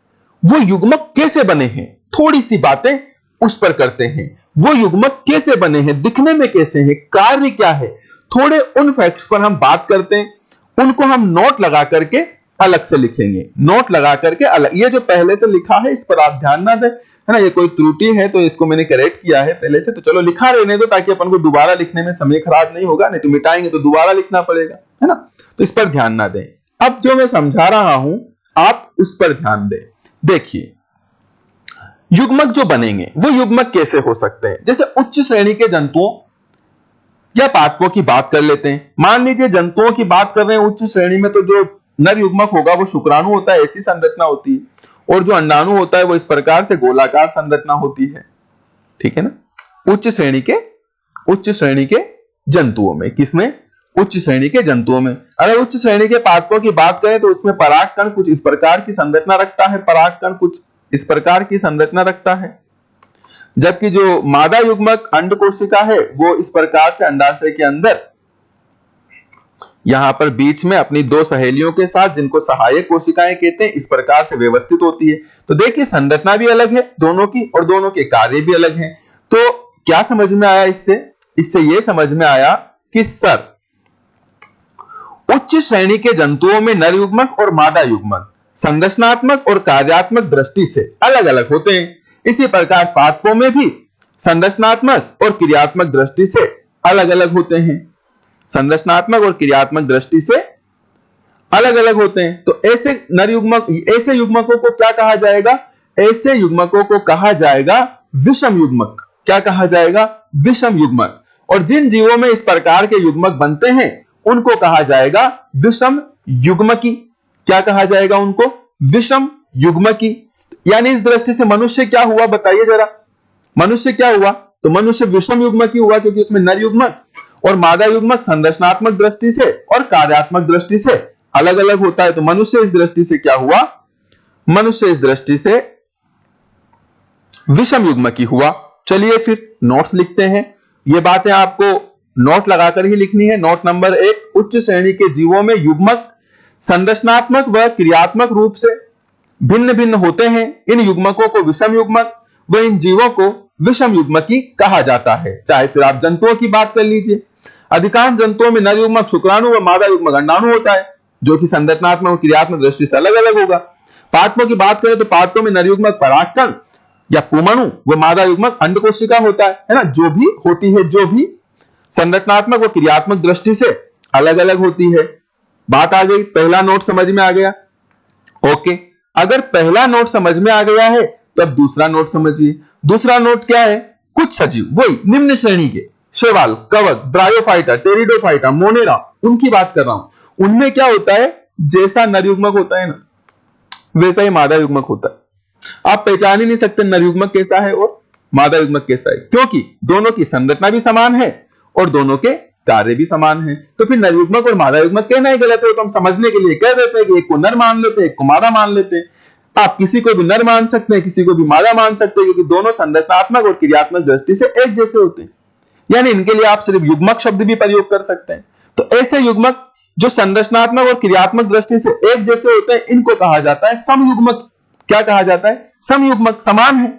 वो युग्मक कैसे बने हैं, थोड़ी सी बातें उस पर करते हैं। वो युग्मक कैसे बने हैं, दिखने में कैसे हैं, कार्य क्या है, थोड़े उन फैक्ट्स पर हम बात करते हैं। उनको हम नोट लगा करके अलग से लिखेंगे, नोट लगा करके अलग। ये जो पहले से लिखा है इस पर आप ध्यान ना दें, है ना। ये कोई त्रुटि है तो इसको मैंने करेक्ट किया है पहले से, तो चलो लिखा रहने दो ताकि अपन को दोबारा लिखने में समय खराब नहीं होगा, नहीं तो मिटाएंगे तो दोबारा लिखना पड़ेगा, है ना। तो इस पर ध्यान ना दें। अब जो मैं समझा रहा हूं आप उस पर ध्यान दें। देखिए युग्मक जो बनेंगे वो युग्मक कैसे हो सकते हैं। जैसे उच्च श्रेणी के जंतुओं या पादपों की बात कर लेते हैं। मान लीजिए जंतुओं की बात कर रहे हैं उच्च श्रेणी में, तो जो नर युग्मक होगा वो शुक्राणु होता है, ऐसी संरचना होती है, और जो अंडाणु होता है वो इस प्रकार से गोलाकार संरचना होती है, ठीक है ना। उच्च श्रेणी के जंतुओं में, किसमें? उच्च श्रेणी के जंतुओं में। अगर उच्च श्रेणी के पादपों की बात करें तो उसमें परागकण कुछ इस प्रकार की संरचना रखता है, परागकण कुछ इस प्रकार की संरचना रखता है, जबकि जो मादा युग्मक अंड कोशिका है वो इस प्रकार से अंडाशय के अंदर यहां पर बीच में अपनी दो सहेलियों के साथ, जिनको सहायक कोशिकाएं कहते हैं, इस प्रकार से व्यवस्थित होती है। तो देखिए संरचना भी अलग है दोनों की, और दोनों के कार्य भी अलग हैं। तो क्या समझ में आया इससे यह समझ में आया कि सर उच्च श्रेणी के जंतुओं में नर युग्मक और मादा युग्मक संरचनात्मक और कार्यात्मक दृष्टि से अलग अलग होते हैं। इसी प्रकार पादपों में भी संरचनात्मक और क्रियात्मक दृष्टि से अलग अलग होते हैं, संरचनात्मक और क्रियात्मक दृष्टि से अलग अलग होते हैं। तो ऐसे नर युग्मक, ऐसे युग्मकों को क्या कहा जाएगा? ऐसे युग्मकों को कहा जाएगा विषम युग्मक। क्या कहा जाएगा? विषम युग्मक। और जिन जीवों में इस प्रकार के युग्मक बनते हैं उनको कहा जाएगा विषम युग्मकी। क्या कहा जाएगा उनको? विषम युग्मकी। यानी इस दृष्टि से मनुष्य क्या हुआ बताइए जरा, मनुष्य क्या हुआ? तो मनुष्य विषम युग्मकी हुआ, क्योंकि उसमें नर युग्मक और मादा युग्मक संरचनात्मक दृष्टि से और कार्यात्मक दृष्टि से अलग अलग होता है। तो मनुष्य इस दृष्टि से क्या हुआ? मनुष्य इस दृष्टि से विषम युग्मकी हुआ। चलिए फिर नोट्स लिखते हैं। ये बातें आपको नोट लगाकर ही लिखनी है। नोट नंबर 1, उच्च श्रेणी के जीवों में युग्मक संरचनात्मक व क्रियात्मक रूप से भिन्न भिन्न होते हैं। इन युग्मकों को विषम युग्मक व इन जीवों को विषम युग्मकी कहा जाता है। चाहे फिर आप जंतुओं की बात कर लीजिए, अधिकांश जंतुओं में नर युग्मक शुक्राणु व मादा युग्मक अंडाणु होता है, जो कि संरचनात्मक और क्रियात्मक दृष्टि से अलग अलग होगा। पादपों की बात करें तो पादपों में नर युग्मक परागकण या पुमणु व मादा युग्मक अंड कोशिका होता है ना, जो भी होती है, जो भी संरचनात्मक व क्रियात्मक दृष्टि से अलग अलग होती है। बात आ गई, पहला नोट समझ में आ गया। ओके, अगर पहला नोट समझ में आ गया है तो अब दूसरा नोट समझिए। दूसरा नोट क्या है? कुछ सजीव, वही निम्न श्रेणी के शैवाल, कवक, ब्रायोफाइटा, टेरिडोफाइटा, मोनेरा, उनकी बात कर रहा हूं। उनमें क्या होता है? जैसा नर युग्मक होता है ना, वैसा ही मादा युग्मक होता है। आप पहचान ही नहीं सकते नर युग्मक कैसा है और मादा युग्मक कैसा है, क्योंकि दोनों की संरचना भी समान है और दोनों के कार्य भी समान है। तो फिर नर युग्मक और मादा युग्मक कहना ही गलत है। तो हम समझने के लिए कह देते हैं कि एक को नर मान लेते हैं, एक को मादा मान लेते हैं। आप किसी को भी नर मान सकते हैं, किसी को भी मादा मान सकते हैं, क्योंकि दोनों संरचनात्मक और क्रियात्मक दृष्टि से एक जैसे होते हैं। यानी इनके लिए आप सिर्फ युग्मक शब्द भी प्रयोग कर सकते हैं। तो ऐसे युग्मक जो संरचनात्मक और क्रियात्मक दृष्टि से एक जैसे होते हैं, इनको कहा जाता है समयुग्मक। क्या कहा जाता है? समयुग्मक, समान है।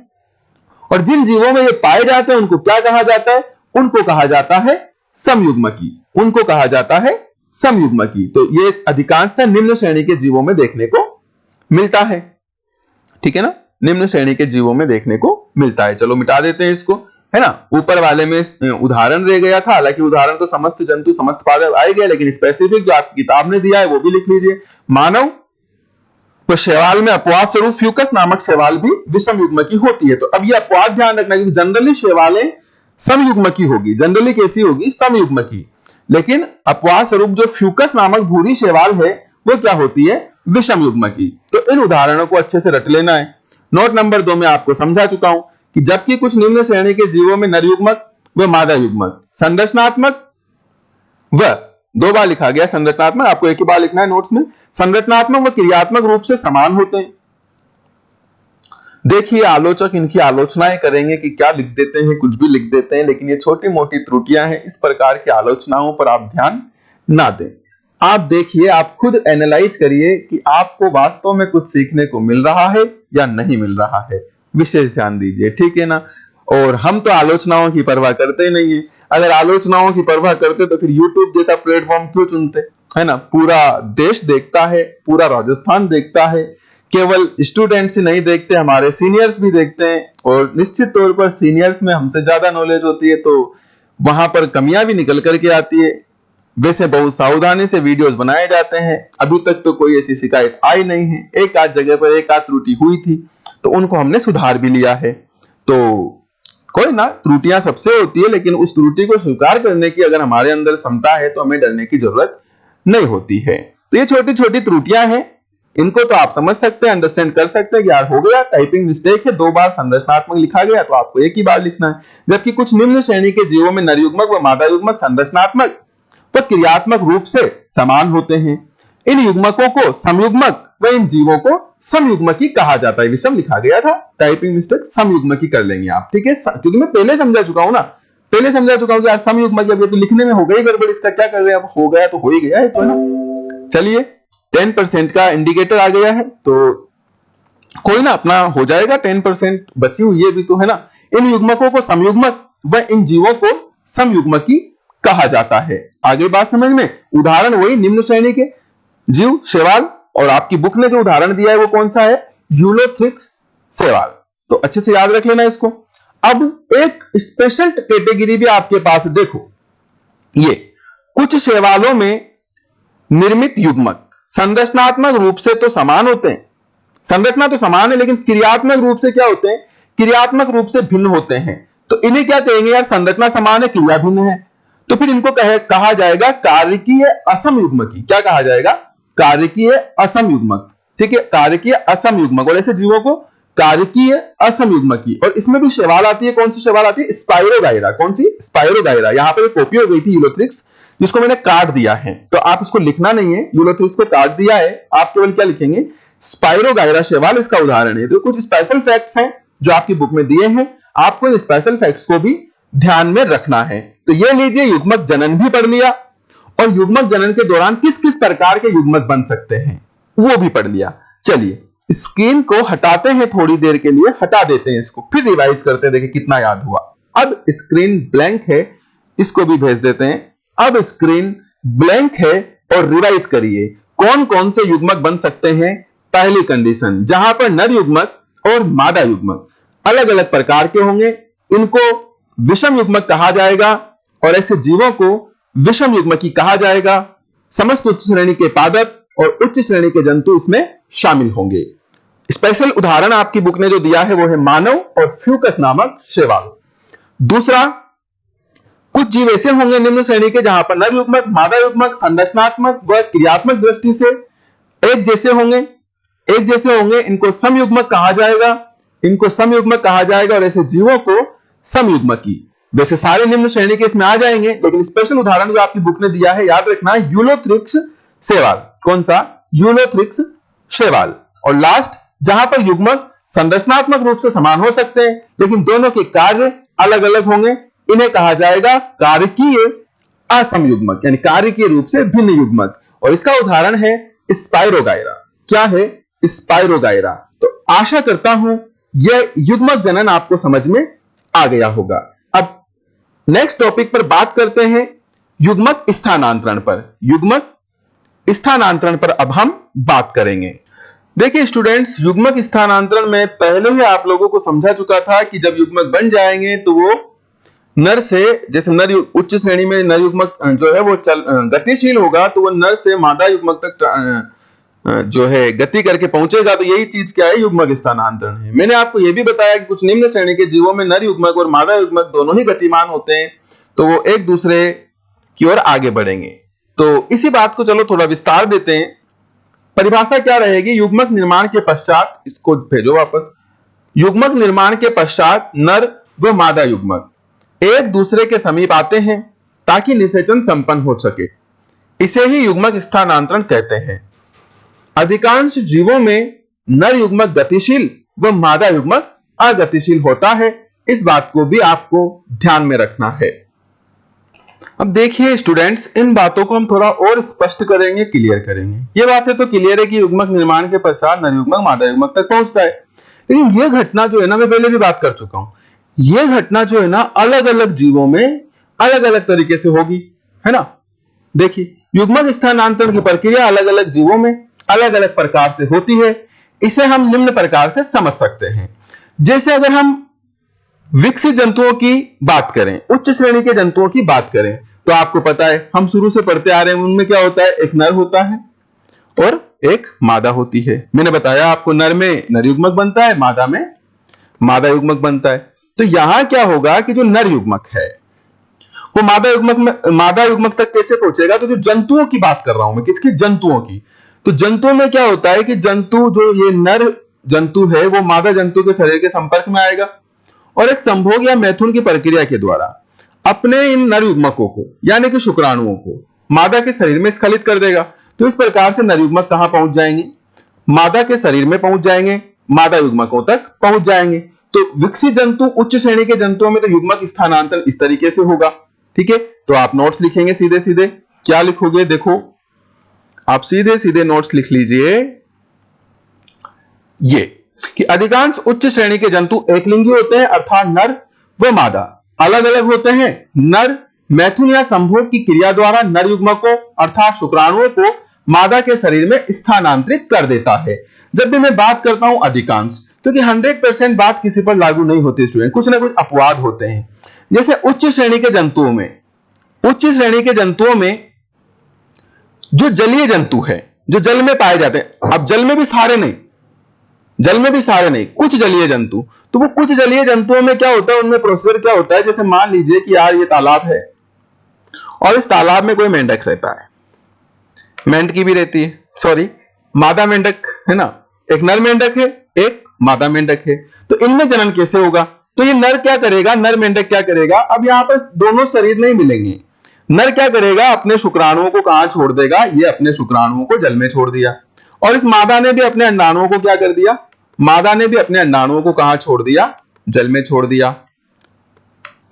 और जिन जीवों में ये पाए जाते हैं उनको क्या कहा जाता है? उनको कहा जाता है समयुग्मकी। उनको कहा जाता है समयुग्मकी। तो ये अधिकांशतः निम्न श्रेणी के जीवों में देखने को मिलता है, ठीक है ना, निम्न श्रेणी के जीवों में देखने को मिलता है। चलो मिटा देते हैं इसको, है ना। ऊपर वाले में उदाहरण रह गया था, हालांकि उदाहरण तो समस्त जंतु समस्त पादप आए गए, लेकिन स्पेसिफिक जो आपकी किताब ने दिया है वो भी लिख लीजिए। मानव तो शैवाल में अपवाद स्वरूप फ्यूकस नामक शैवाल भी विषम युग्मकी होती है। तो अब ये अपवाद ध्यान रखना, क्योंकि जनरली शैवालें समयुग्मकी होगी, जनरली कैसी होगी? समयुग्मकी। लेकिन अपवाद स्वरूप जो फ्यूकस नामक भूरी शैवाल है वो क्या होती है? विषम युग्मकी। तो इन उदाहरणों को अच्छे से रट लेना है। नोट नंबर 2 में आपको समझा चुका हूं कि जबकि कुछ निम्न श्रेणी के जीवों में नर युग्मक व मादा युग्मक संरचनात्मक वह, दो बार लिखा गया संरचनात्मक, आपको एक ही बार लिखना है नोट्स में। संरचनात्मक व क्रियात्मक रूप से समान होते हैं। देखिए आलोचक इनकी आलोचनाएं करेंगे कि क्या लिख देते हैं, कुछ भी लिख देते हैं, लेकिन ये छोटी मोटी त्रुटियां हैं। इस प्रकार की आलोचनाओं पर आप ध्यान ना दें। आप देखिए, आप खुद एनालाइज करिए कि आपको वास्तव में कुछ सीखने को मिल रहा है या नहीं मिल रहा है। विशेष ध्यान दीजिए, ठीक है ना। और हम तो आलोचनाओं की परवाह करते नहीं है। अगर आलोचनाओं की परवाह करते तो फिर YouTube जैसा प्लेटफॉर्म क्यों चुनते, है ना। पूरा देश देखता है, पूरा राजस्थान देखता है, केवल स्टूडेंट्स ही नहीं देखते, हमारे सीनियर्स भी देखते हैं। और निश्चित तौर पर सीनियर्स में हमसे ज्यादा नॉलेज होती है, तो वहां पर कमियां भी निकल करके आती है। वैसे बहुत सावधानी से वीडियोस बनाए जाते हैं, अभी तक तो कोई ऐसी शिकायत आई नहीं है। एक आध जगह पर एक आध त्रुटि हुई थी तो उनको हमने सुधार भी लिया है। तो कोई ना, त्रुटियां सबसे होती है, लेकिन उस त्रुटि को स्वीकार करने की अगर हमारे अंदर क्षमता है तो हमें डरने की जरूरत नहीं होती है। तो ये छोटी छोटी त्रुटियां हैं, इनको तो आप समझ सकते हैं, अंडरस्टैंड कर सकते हैं कि यार हो गया, टाइपिंग मिस्टेक है, दो बार संरचनात्मक लिखा गया तो आपको एक ही बार लिखना है। जबकि कुछ निम्न श्रेणी के जीवों में नरयुग्मक व मादा युग्मक संरचनात्मक व क्रियात्मक रूप से समान होते हैं। इन युग्मकों को समयुग्मक व इन जीवों को समयुग्मकी कहा जाता है। विषम लिखा गया था, टाइपिंग मिस्टेक, समयुग्मकी कर लेंगे आप, ठीक है। क्योंकि मैं पहले समझा चुका हूं ना, पहले समझा चुका हूं कि यार समयुग्मकी, अब ये तो लिखने में हो गई गड़बड़, इसका क्या कर रहे हैं, अब हो गया तो हो ही गया है, तो है ना। चलिए 10% का इंडिकेटर आ गया है, तो कोई ना, अपना हो जाएगा। 10% बची हुई है भी तो, है ना। इन युग्मकों को समयुग्मक व इन जीवों को समयुग्मकी कहा जाता है। आगे बात समझ में। उदाहरण वही निम्न श्रेणी के जीव शैवाल, और आपकी बुक ने जो उदाहरण दिया है वो कौन सा है, यूलोथ्रिक्स शैवाल। तो अच्छे से याद रख लेना इसको। अब एक स्पेशल कैटेगरी भी आपके पास, देखो ये कुछ शैवालों में निर्मित युग्मक संरचनात्मक रूप से तो समान होते हैं, संरचना तो समान है, लेकिन क्रियात्मक रूप से क्या होते हैं, क्रियात्मक रूप से भिन्न होते हैं। तो इन्हें क्या कहेंगे यार, संरचना समान है, क्रिया भिन्न है, तो फिर इनको कहा जाएगा कारकीय असम युग्मकी। क्या कहा जाएगा, कारकीय असम युग्मक, ठीक है, कारकीय असम युग्मक। और ऐसे जीवों को कारकीय असम युग्मकी। और इसमें भी शैवाल आती है, कौन सी शैवाल आती है, स्पाइरोगाइरा। कौन सी, स्पाइरोगाइरा। यहां पर कॉपी हो गई थी यूलोथ्रिक्स, जिसको मैंने काट दिया है, तो आप इसको लिखना नहीं है, यूलोथ्रिक्स को काट दिया है, आप केवल क्या लिखेंगे, स्पाइरोगाइरा शैवाल इसका उदाहरण है। तो कुछ स्पेशल फैक्ट्स हैं जो आपकी बुक में दिए हैं, आपको इन स्पेशल फैक्ट्स को भी ध्यान में रखना है। तो ये लीजिए, युग्मक जनन भी पढ़ लिया, और युग्मक जनन के दौरान किस किस प्रकार के युग्मक बन सकते हैं वो भी पढ़ लिया। चलिए स्क्रीन को हटाते हैं, थोड़ी देर के लिए हटा देते हैं इसको, फिर रिवाइज करते हैं, देखिए कितना याद हुआ। अब स्क्रीन ब्लैंक है, इसको भी भेज देते हैं। अब स्क्रीन ब्लैंक है और रिवाइज करिए, कौन कौन से युग्मक बन सकते हैं। पहली कंडीशन, जहां पर नर युग्मक और मादा युग्मक अलग अलग प्रकार के होंगे, इनको विषम युग्मक कहा जाएगा, और ऐसे जीवों को विषम युग्मकी कहा जाएगा। समस्त उच्च श्रेणी के पादप और उच्च श्रेणी के जंतु इसमें शामिल होंगे। स्पेशल उदाहरण आपकी बुक ने जो दिया है वो है मानव और फ्यूकस नामक शैवाल। दूसरा, कुछ जीव ऐसे होंगे निम्न श्रेणी के जहां पर नर युग्मक मादा युग्मक संरचनात्मक व क्रियात्मक दृष्टि से एक जैसे होंगे, इनको समयुग्मक कहा जाएगा, और ऐसे जीवों को समयुग्मकी। वैसे सारे निम्न श्रेणी के इसमें आ जाएंगे, लेकिन स्पेशल उदाहरण जो आपकी बुक ने दिया है, याद रखना, यूलोथ्रिक्स शैवाल। कौन सा, यूलोथ्रिक्स शैवाल। और लास्ट, जहां पर युग्मक संरचनात्मक रूप से समान हो सकते हैं, लेकिन दोनों के कार्य अलग अलग होंगे, इन्हें कहा जाएगा कारकीय असम युग्मक, यानी कारकीय रूप से भिन्न युग्मक। और इसका उदाहरण है स्पाइरोगाइरा। क्या है, स्पाइरोगाइरा। तो आशा करता हूं यह युग्मक जनन आपको समझ में आ गया होगा। अब नेक्स्ट टॉपिक पर बात करते हैं युग्मक स्थानांतरण पर। युग्मक स्थानांतरण पर अब हम बात करेंगे। देखिए स्टूडेंट्स, युग्मक स्थानांतरण में पहले ही आप लोगों को समझा चुका था कि जब युग्मक बन जाएंगे तो वो नर से, जैसे नर उच्च श्रेणी में नर युग्मक जो है वो गतिशील होगा, तो वो नर से मादा युग्मक तक जो है गति करके पहुंचेगा। तो यही चीज क्या है, युग्मक स्थानांतरण है। मैंने आपको यह भी बताया कि कुछ निम्न श्रेणी के जीवों में नर युग्मक और मादा युग्मक दोनों ही गतिमान होते हैं, तो वो एक दूसरे की ओर आगे बढ़ेंगे। तो इसी बात को चलो थोड़ा विस्तार देते हैं। परिभाषा क्या रहेगी, युग्मक निर्माण के पश्चात, इसको भेजो वापस, युग्मक निर्माण के पश्चात नर व मादा युग्मक एक दूसरे के समीप आते हैं ताकि निषेचन संपन्न हो सके। इसे ही युग्मक स्थानांतरण कहते हैं। अधिकांश जीवों में नर युग्मक गतिशील व मादा युग्मक अगतिशील होता है। इस बात को भी आपको ध्यान में रखना है। अब देखिए स्टूडेंट्स, इन बातों को हम थोड़ा और स्पष्ट करेंगे, क्लियर करेंगे। ये बातें तो क्लियर है कि युग्मक निर्माण के पश्चात नर युग्मक मादा युग्मक तक पहुंचता है, लेकिन ये घटना जो है ना, मैं पहले भी बात कर चुका हूं, ये घटना जो है ना अलग अलग जीवों में अलग अलग तरीके से होगी, है ना। देखिए, युग्मक स्थानांतरण की प्रक्रिया अलग अलग जीवों में अलग अलग प्रकार से होती है। इसे हम निम्न प्रकार से समझ सकते हैं। जैसे अगर हम विकसित जंतुओं की बात करें, उच्च श्रेणी के जंतुओं की बात करें, तो आपको पता है, हम शुरू से पढ़ते आ रहे हैं, उनमें क्या होता है, एक नर होता है और एक मादा होती है। मैंने बताया आपको, नर में नर युग्मक बनता है, मादा में मादा युग्मक बनता है। तो यहां क्या होगा कि जो नर युग्मक है वो मादा युग्मक तक कैसे पहुंचेगा। तो जो जंतुओं की बात कर रहा हूं मैं, किसकी, जंतुओं की। तो जंतुओं में क्या होता है कि जंतु, जो ये नर जंतु है, वो मादा जंतु के शरीर के संपर्क में आएगा और एक संभोग या मैथुन की प्रक्रिया के द्वारा अपने इन नर युग्मकों को, यानी कि शुक्राणुओं को, मादा के शरीर में स्खलित कर देगा। तो इस प्रकार से नर युग्मक कहां पहुंच जाएंगे, मादा के शरीर में पहुंच जाएंगे, मादा युग्मकों तक पहुंच जाएंगे। तो विकसित जंतु, उच्च श्रेणी के जंतुओं में तो युग्मक स्थानांतरण इस तरीके से होगा। ठीक है, तो आप नोट्स लिखेंगे सीधे सीधे। क्या लिखोगे, देखो आप सीधे सीधे नोट्स लिख लीजिए ये, कि अधिकांश उच्च श्रेणी के जंतु एकलिंगी होते हैं, अर्थात नर व मादा अलग अलग होते हैं। नर मैथुन या संभोग की क्रिया द्वारा नर युग्मकों अर्थात शुक्राणुओं को मादा के शरीर में स्थानांतरित कर देता है। जब भी मैं बात करता हूं अधिकांश, क्योंकि 100% बात किसी पर लागू नहीं होती स्टूडेंट, कुछ ना कुछ अपवाद होते हैं। जैसे उच्च श्रेणी के जंतुओं में जो जलीय जंतु है, जो जल में पाए जाते हैं, अब जल में भी सारे नहीं, कुछ जलीय जंतु, तो वो कुछ जलीय जंतुओं में क्या होता है, उनमें प्रोसीजर क्या होता है। जैसे मान लीजिए कि यार ये तालाब है और इस तालाब में कोई मेंढक रहता है, मेंढकी भी रहती है, सॉरी मादा मेंढक है ना, एक नर मेंढक है, एक मादा मेंढक है। तो इनमें जनन कैसे होगा, तो ये नर क्या करेगा, नर मेंढक क्या करेगा, अब यहां पर दोनों शरीर नहीं मिलेंगे। नर क्या करेगा, अपने शुक्राणुओं को कहां छोड़ देगा, ये अपने शुक्राणुओं को जल में छोड़ दिया, और इस मादा ने भी अपने अंडाणुओं को क्या कर दिया, मादा ने भी अपने अंडाणुओं को कहां छोड़ दिया, जल में छोड़ दिया।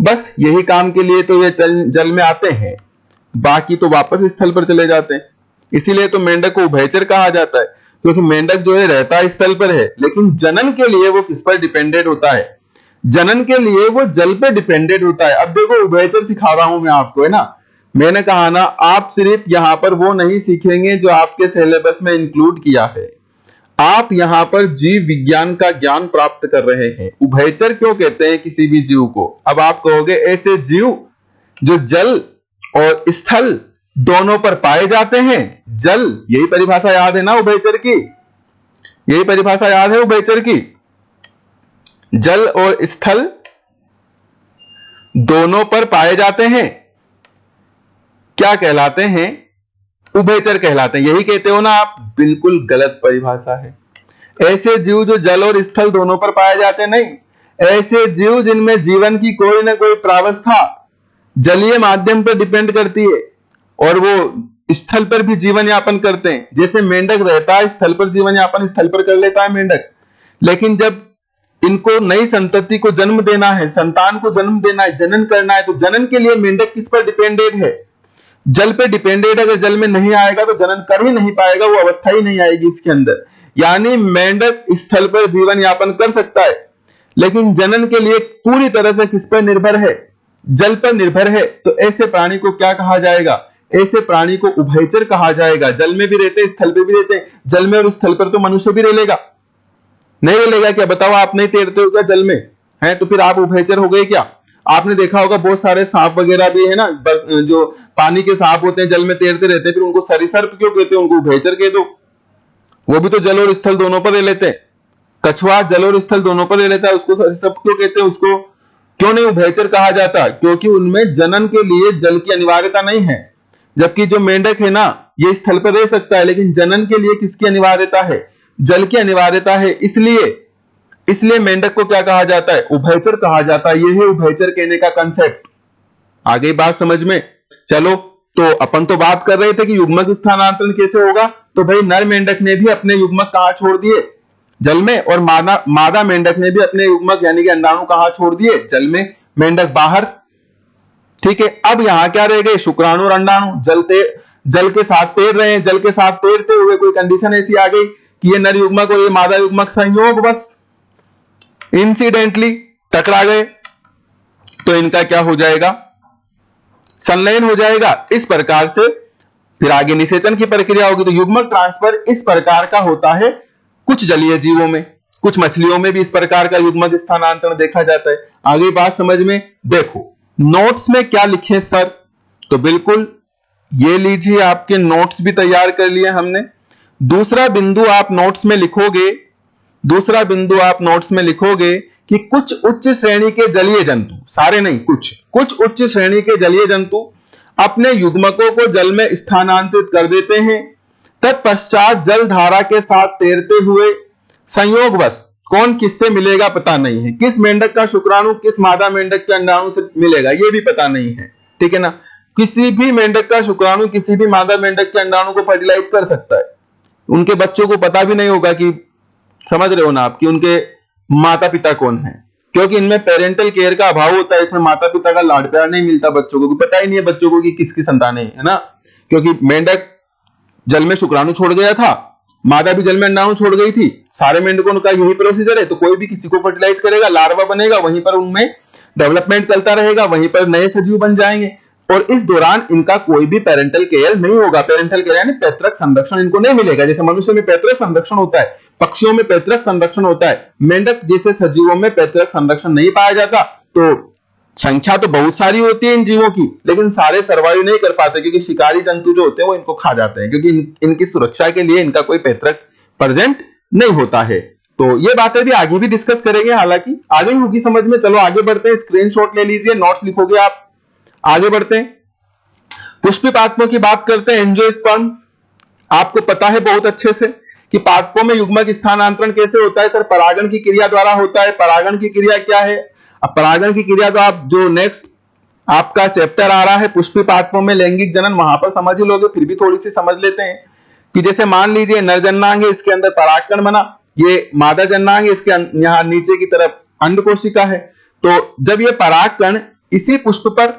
बस यही काम के लिए तो ये जल में आते हैं, बाकी तो वापस स्थल पर चले जाते हैं। इसीलिए तो मेंढक को उभयचर कहा जाता है, क्योंकि मेंढक जो है रहता स्थल पर है, लेकिन जनन के लिए वो किस पर डिपेंडेंट होता है, जनन के लिए वो जल पे डिपेंडेंट होता है। अब देखो, उभयचर सिखा रहा हूं मैं आपको, है ना। मैंने कहा ना, आप सिर्फ यहां पर वो नहीं सीखेंगे जो आपके सिलेबस में इंक्लूड किया है, आप यहां पर जीव विज्ञान का ज्ञान प्राप्त कर रहे हैं। उभयचर क्यों कहते हैं किसी भी जीव को, अब आप कहोगे ऐसे जीव जो जल और स्थल दोनों पर पाए जाते हैं। जल, यही परिभाषा याद है ना उभयचर की, यही परिभाषा याद है उभयचर की, जल और स्थल दोनों पर पाए जाते हैं, क्या कहलाते हैं, उभयचर कहलाते हैं। यही कहते हो ना आप, बिल्कुल गलत परिभाषा है। ऐसे जीव जो जल और स्थल दोनों पर पाए जाते नहीं, ऐसे जीव जिनमें जीवन की कोई ना कोई प्रावस्था जलीय माध्यम पर डिपेंड करती है और वो स्थल पर भी जीवन यापन करते हैं। जैसे मेंढक रहता है स्थल पर, जीवन यापन स्थल पर कर लेता है मेंढक, लेकिन जब इनको नई संतति को जन्म देना है, संतान को जन्म देना है, जनन करना है, तो जनन के लिए मेंढक किस पर डिपेंडेंट है, जल पे डिपेंडेंट। अगर जल में नहीं आएगा तो जनन कर ही नहीं पाएगा, वो अवस्था ही नहीं आएगी इसके अंदर। यानी मेंढक स्थल पर जीवन यापन कर सकता है, लेकिन जनन के लिए पूरी तरह से किस पर निर्भर है, जल पर निर्भर है। तो ऐसे प्राणी को क्या कहा जाएगा, ऐसे प्राणी को उभयचर कहा जाएगा। जल में भी रहते, स्थल पे भी रहते। जल में और स्थल पर तो मनुष्य भी रह लेगा, नहीं रह लेगा क्या, बताओ, आप नहीं तैरते हो क्या जल में, है तो फिर आप उभयचर हो गए क्या। आपने देखा होगा बहुत सारे सांप वगैरह भी है ना, जो पानी के सांप होते हैं, जल में तैरते रहते हैं, फिर उनको सरीसर्प क्यों कहते हैं, उनको उभयचर कह दो, वो भी तो जल और स्थल दोनों पर रह लेते हैं। कछुआ जल और स्थल दोनों पर रह लेता है, उसको सरीसर्प क्यों कहते हैं, उसको क्यों नहीं उभयचर कहा जाता, क्योंकि उनमें जनन के लिए जल की अनिवार्यता नहीं है। जबकि जो मेंढक है ना, ये स्थल पर रह सकता है, लेकिन जनन के लिए किसकी अनिवार्यता है, जल की अनिवार्यता है। इसलिए मेंढक को क्या कहा जाता है, उभयचर कहा जाता है। यह है उभयचर कहने का कंसेप्ट। आ गई बात समझ में। चलो, तो अपन तो बात कर रहे थे कि युग्मक स्थानांतरण कैसे होगा। तो भाई नर मेंढक ने भी अपने युग्मक कहां छोड़ दिए, जल में, और मादा मेंढक ने भी अपने युग्मक यानी कि अंडाणु कहां छोड़ दिए, जल में, मेंढक बाहर। ठीक है, अब यहां क्या रह गए, शुक्राणु और अंडाणु जल के साथ तैर रहे हैं। जल के साथ तैरते हुए कोई कंडीशन ऐसी आ गई कि ये नर युग्मक और ये मादा युग्मक संयोग बस इंसिडेंटली टकरा गए, तो इनका क्या हो जाएगा, संलयन हो जाएगा। इस प्रकार से फिर आगे निषेचन की प्रक्रिया होगी। तो युग्मक ट्रांसफर इस प्रकार का होता है कुछ जलीय जीवों में, कुछ मछलियों में भी इस प्रकार का युग्मक स्थानांतरण देखा जाता है। आगे बात समझ में देखो, नोट्स में क्या लिखे सर, तो बिल्कुल ये लीजिए, आपके नोट्स भी तैयार कर लिए हमने। दूसरा बिंदु आप नोट्स में लिखोगे, दूसरा बिंदु आप नोट्स में लिखोगे कि कुछ उच्च श्रेणी के जलीय जंतु, सारे नहीं, कुछ उच्च श्रेणी के जलीय जंतु अपने युग्मकों को जल में स्थानांतरित कर देते हैं। तत्पश्चात जल धारा के साथ तैरते हुए संयोगवश कौन किससे मिलेगा पता नहीं है, किस मेंढक का शुक्राणु किस मादा मेंढक के अंडाणु से मिलेगा ये भी पता नहीं है। ठीक है ना, किसी भी मेंढक का शुक्राणु किसी भी मादा मेंढक के अंडाणु को फर्टिलाइज कर सकता है। उनके बच्चों को पता भी नहीं होगा कि, समझ रहे हो ना आप, कि उनके माता पिता कौन है, क्योंकि इनमें पेरेंटल केयर का अभाव होता है। इसमें माता पिता का लाड प्यार नहीं मिलता बच्चों को, पता ही नहीं है बच्चों को कि किसकी संतानें है ना, क्योंकि मेंढक जल में शुक्राणु छोड़ गया था, मादा भी जल में अंडाणु छोड़ गई थी। सारे मेंढकों का यही प्रोसीजर है, तो कोई भी किसी को फर्टिलाइज करेगा, लार्वा बनेगा, वहीं पर उनमें डेवलपमेंट चलता रहेगा, वहीं पर नए सजीव बन जाएंगे, और इस दौरान इनका कोई भी पेरेंटल केयर नहीं होगा। पेरेंटल केयर यानी पैतृक संरक्षण इनको नहीं मिलेगा। जैसे मनुष्य में पैतृक संरक्षण होता है, पक्षियों में पैतृक संरक्षण होता है, मेंढक जैसे सजीवों में पैतृक संरक्षण नहीं पाया जाता। तो संख्या तो बहुत सारी होती है इन जीवों की, लेकिन सारे सर्वाइव नहीं कर पाते, क्योंकि शिकारी जंतु जो होते हैं वो इनको खा जाते हैं, क्योंकि इनकी सुरक्षा के लिए इनका कोई पैतृक प्रेजेंट नहीं होता है। तो ये बातें भी आगे भी डिस्कस करेंगे, हालांकि आगे होगी समझ में। चलो आगे बढ़ते हैं, स्क्रीनशॉट ले लीजिए, नोट्स लिखोगे आप। आगे बढ़ते हैं, पुष्पी पादपों की बात करते हैं। एंजियोस्पर्म, आपको पता है बहुत अच्छे से कि पादपों में युग्मक स्थानांतरण कैसे होता है सर, परागण की क्रिया द्वारा होता है। परागण की क्रिया क्या है, अब परागण की क्रिया तो आप जो नेक्स्ट आपका चैप्टर आ रहा है पुष्पी पादपों में लैंगिक जनन, वहां पर समझ ही लोगे, फिर भी थोड़ी सी समझ लेते हैं कि जैसे मान लीजिए नर जन्नांग है, इसके अंदर परागकण बना, ये मादा जन्नांग है, इसके यहां नीचे की तरफ अंड कोशिका है। तो जब ये परागकण इसी पुष्प पर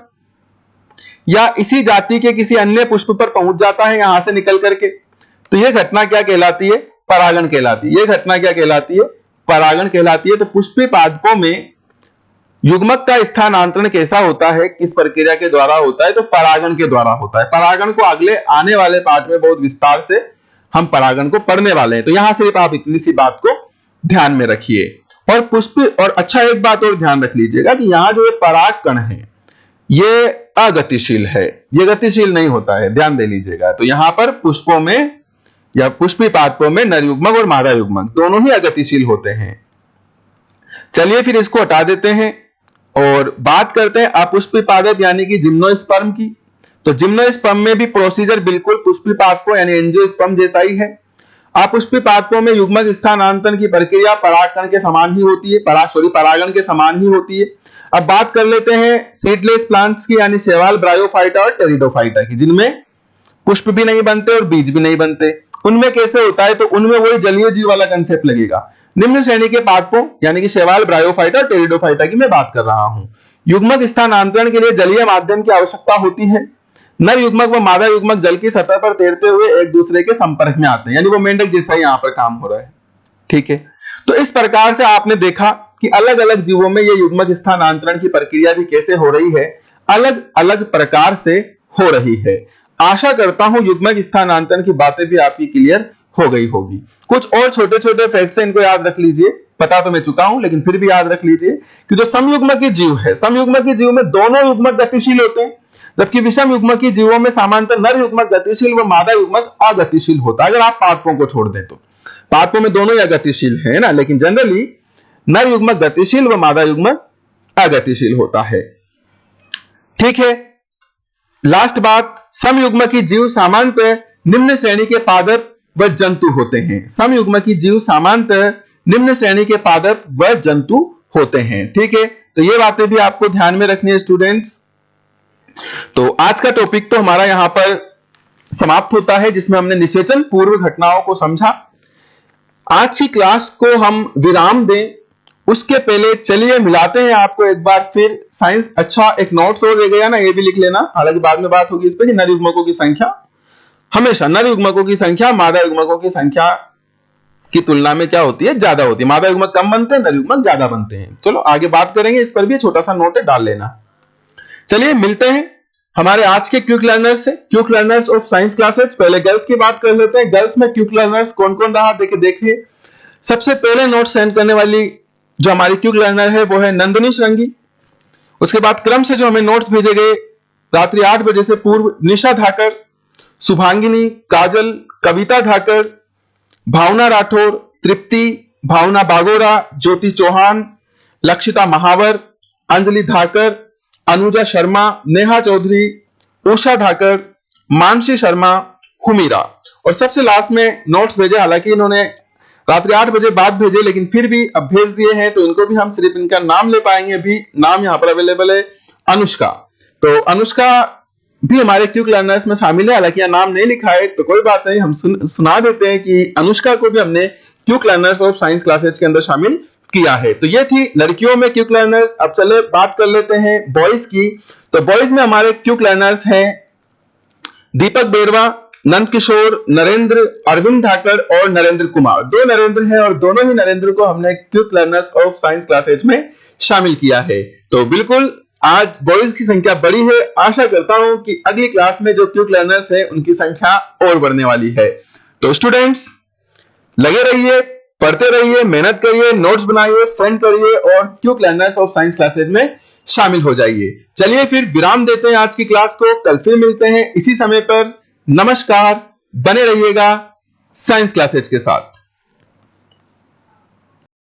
या इसी जाति के किसी अन्य पुष्प पर पहुंच जाता है यहां से निकल करके, तो यह घटना क्या कहलाती है, परागण कहलाती है। यह घटना क्या कहलाती है, परागण कहलाती है। तो पुष्पी पादपों में युग्मक का स्थानांतरण कैसा होता है, किस प्रक्रिया के द्वारा होता है, तो परागण के द्वारा होता है। परागण को अगले आने वाले पाठ में बहुत विस्तार से हम परागण को पढ़ने वाले हैं, तो यहां सिर्फ आप इतनी सी बात को ध्यान में रखिए। और पुष्पी, और अच्छा एक बात और ध्यान रख लीजिएगा कि यहां जो ये परागकण है ये अगतिशील है, ये गतिशील नहीं होता है, ध्यान दे लीजिएगा। तो यहां पर पुष्पों में या पुष्पी पादपों में नर युग्मक और मादा युग्मक दोनों ही अगतिशील होते हैं। चलिए फिर इसको हटा देते हैं और बात करते हैं अपुष्पी पादप यानी कि जिम्नोस्पर्म की। तो जिम्नोस्पर्म में भी प्रोसीजर बिल्कुल पुष्पी पादपों यानी एंजियोस्पर्म जैसा ही है। अपुष्पी पादपों में युग्मक स्थानांतरण की प्रक्रिया परागकण के समान ही होती है, परागण के समान ही होती है। अब बात कर लेते हैं सीडलेस प्लांट्स की यानी शैवाल, ब्रायोफाइटा और टेरिडोफाइटा की, जिनमें पुष्प भी नहीं बनते और बीज भी नहीं बनते। उनमें कैसे होता है, तो उनमें वही जलीय जीव वाला कंसेप्ट लगेगा। निम्न श्रेणी के पादपों यानी कि शैवाल, ब्रायोफाइटा और टेरिडोफाइटा की मैं बात कर रहा हूं। युग्मक स्थानांतरण के लिए जलीय माध्यम की आवश्यकता होती है। नर युग्मक व मादा युग्मक जल की सतह पर तैरते हुए एक दूसरे के संपर्क में आते हैं, यानी वो मेंढक जैसा ही यहां पर काम हो रहा है। ठीक है, तो इस प्रकार से आपने देखा कि अलग अलग जीवों में ये युग्मक स्थानांतरण की प्रक्रिया भी कैसे हो रही है, अलग अलग प्रकार से हो रही है। आशा करता हूं युग्मक स्थानांतरण की बातें भी आपकी क्लियर हो गई होगी। कुछ और छोटे छोटे फैक्ट्स हैं, इनको याद रख लीजिए, पता तो मैं चुका हूं लेकिन फिर भी याद रख लीजिए कि जो समयुग्मकी जीव है, समयुग्मकी जीव में दोनों युग्मक गतिशील होते हैं, जबकि विषम युग्मकी जीवों में सामान्यतः नर युग्मक गतिशील व मादा युग्मक अगतिशील होता है। अगर आप पादपों को छोड़ दें तो पादपों में दोनों ही अगतिशील है ना, लेकिन जनरली नर युग्मक गतिशील व मादा युग्मक अगतिशील होता है। ठीक है, लास्ट बात, समयुग्मकी जीव सामान्यतः निम्न श्रेणी के पादप व जंतु होते हैं। समयुग्मकी जीव सामान्यतः निम्न श्रेणी के पादप व जंतु होते हैं। ठीक है, तो ये बातें भी आपको ध्यान में रखनी है स्टूडेंट्स। तो आज का टॉपिक तो हमारा यहां पर समाप्त होता है, जिसमें हमने निषेचन पूर्व घटनाओं को समझा। आज की क्लास को हम विराम दें उसके पहले चलिए मिलाते हैं आपको एक बार फिर साइंस। अच्छा, एक नोट्स और रह गया ना, ये भी लिख लेना, हालांकि बाद में बात होगी इस पर कि नर युग्मकों की संख्या हमेशा नर युग्मकों की संख्या मादा युग्मकों की संख्या की तुलना में क्या होती है, ज्यादा होती है। मादा युग्मक कम बनते हैं, नर युग्मक ज्यादा बनते हैं। चलो आगे बात करेंगे, इस पर भी छोटा सा नोट डाल लेना। चलिए मिलते हैं हमारे आज के क्विक लर्नर्स से, quick learners of science classes. पहले गर्ल्स की बात कर लेते हैं। गर्ल्स में क्विक लर्नर्स कौन कौन रहा देखिए। सबसे पहले नोट सेंड करने वाली जो हमारी क्विक लर्नर है वो है नंदिनी श्रृंगी। उसके बाद क्रम से जो हमें नोट्स भेजे गए रात्रि 8 बजे से पूर्व, निशा धाकर, शुभांगिनी, काजल, कविता धाकर, भावना राठौर, तृप्ति, भावना बागोरा, ज्योति चौहान, लक्षिता महावर, अंजलि धाकर, अनुजा शर्मा, नेहा चौधरी, उषा धाकर, मानसी शर्मा, हुमीरा। और सबसे लास्ट में नोट्स भेजे, हालांकि इन्होंने रात्रि 8 बजे बाद भेजे लेकिन फिर भी अब भेज दिए हैं, तो इनको भी हम सिर्फ इनका नाम ले पाएंगे। भी नाम यहां पर अवेलेबल है अनुष्का। तो अनुष्का भी हमारे क्विक लर्नर्स में शामिल है, हालांकि यहां नाम नहीं लिखा है तो कोई बात नहीं, हम सुना देते हैं कि अनुष्का को भी हमने quick learners of science classes के अंदर शामिल किया है। तो ये थी लड़कियों में क्विक लर्नर्स। अब चले बात कर लेते हैं बॉयज की। तो बॉयज में हमारे क्विक लर्नर्स हैं दीपक बेरवा, नंद किशोर, नरेंद्र, अरविंद धाकर और नरेंद्र कुमार। 2 नरेंद्र हैं और दोनों ही नरेंद्र को हमने quick learners of science classes में शामिल किया है। तो बिल्कुल आज बॉयज की संख्या बड़ी है। आशा करता हूं कि अगली क्लास में जो क्विक लर्नर्स है उनकी संख्या और बढ़ने वाली है। तो स्टूडेंट्स लगे रहिए, पढ़ते रहिए, मेहनत करिए, नोट्स बनाइए, सेंड करिए और quick learners of science classes में शामिल हो जाइए। चलिए फिर विराम देते हैं आज की क्लास को, कल फिर मिलते हैं इसी समय पर। नमस्कार, बने रहिएगा साइंस क्लासेज के साथ।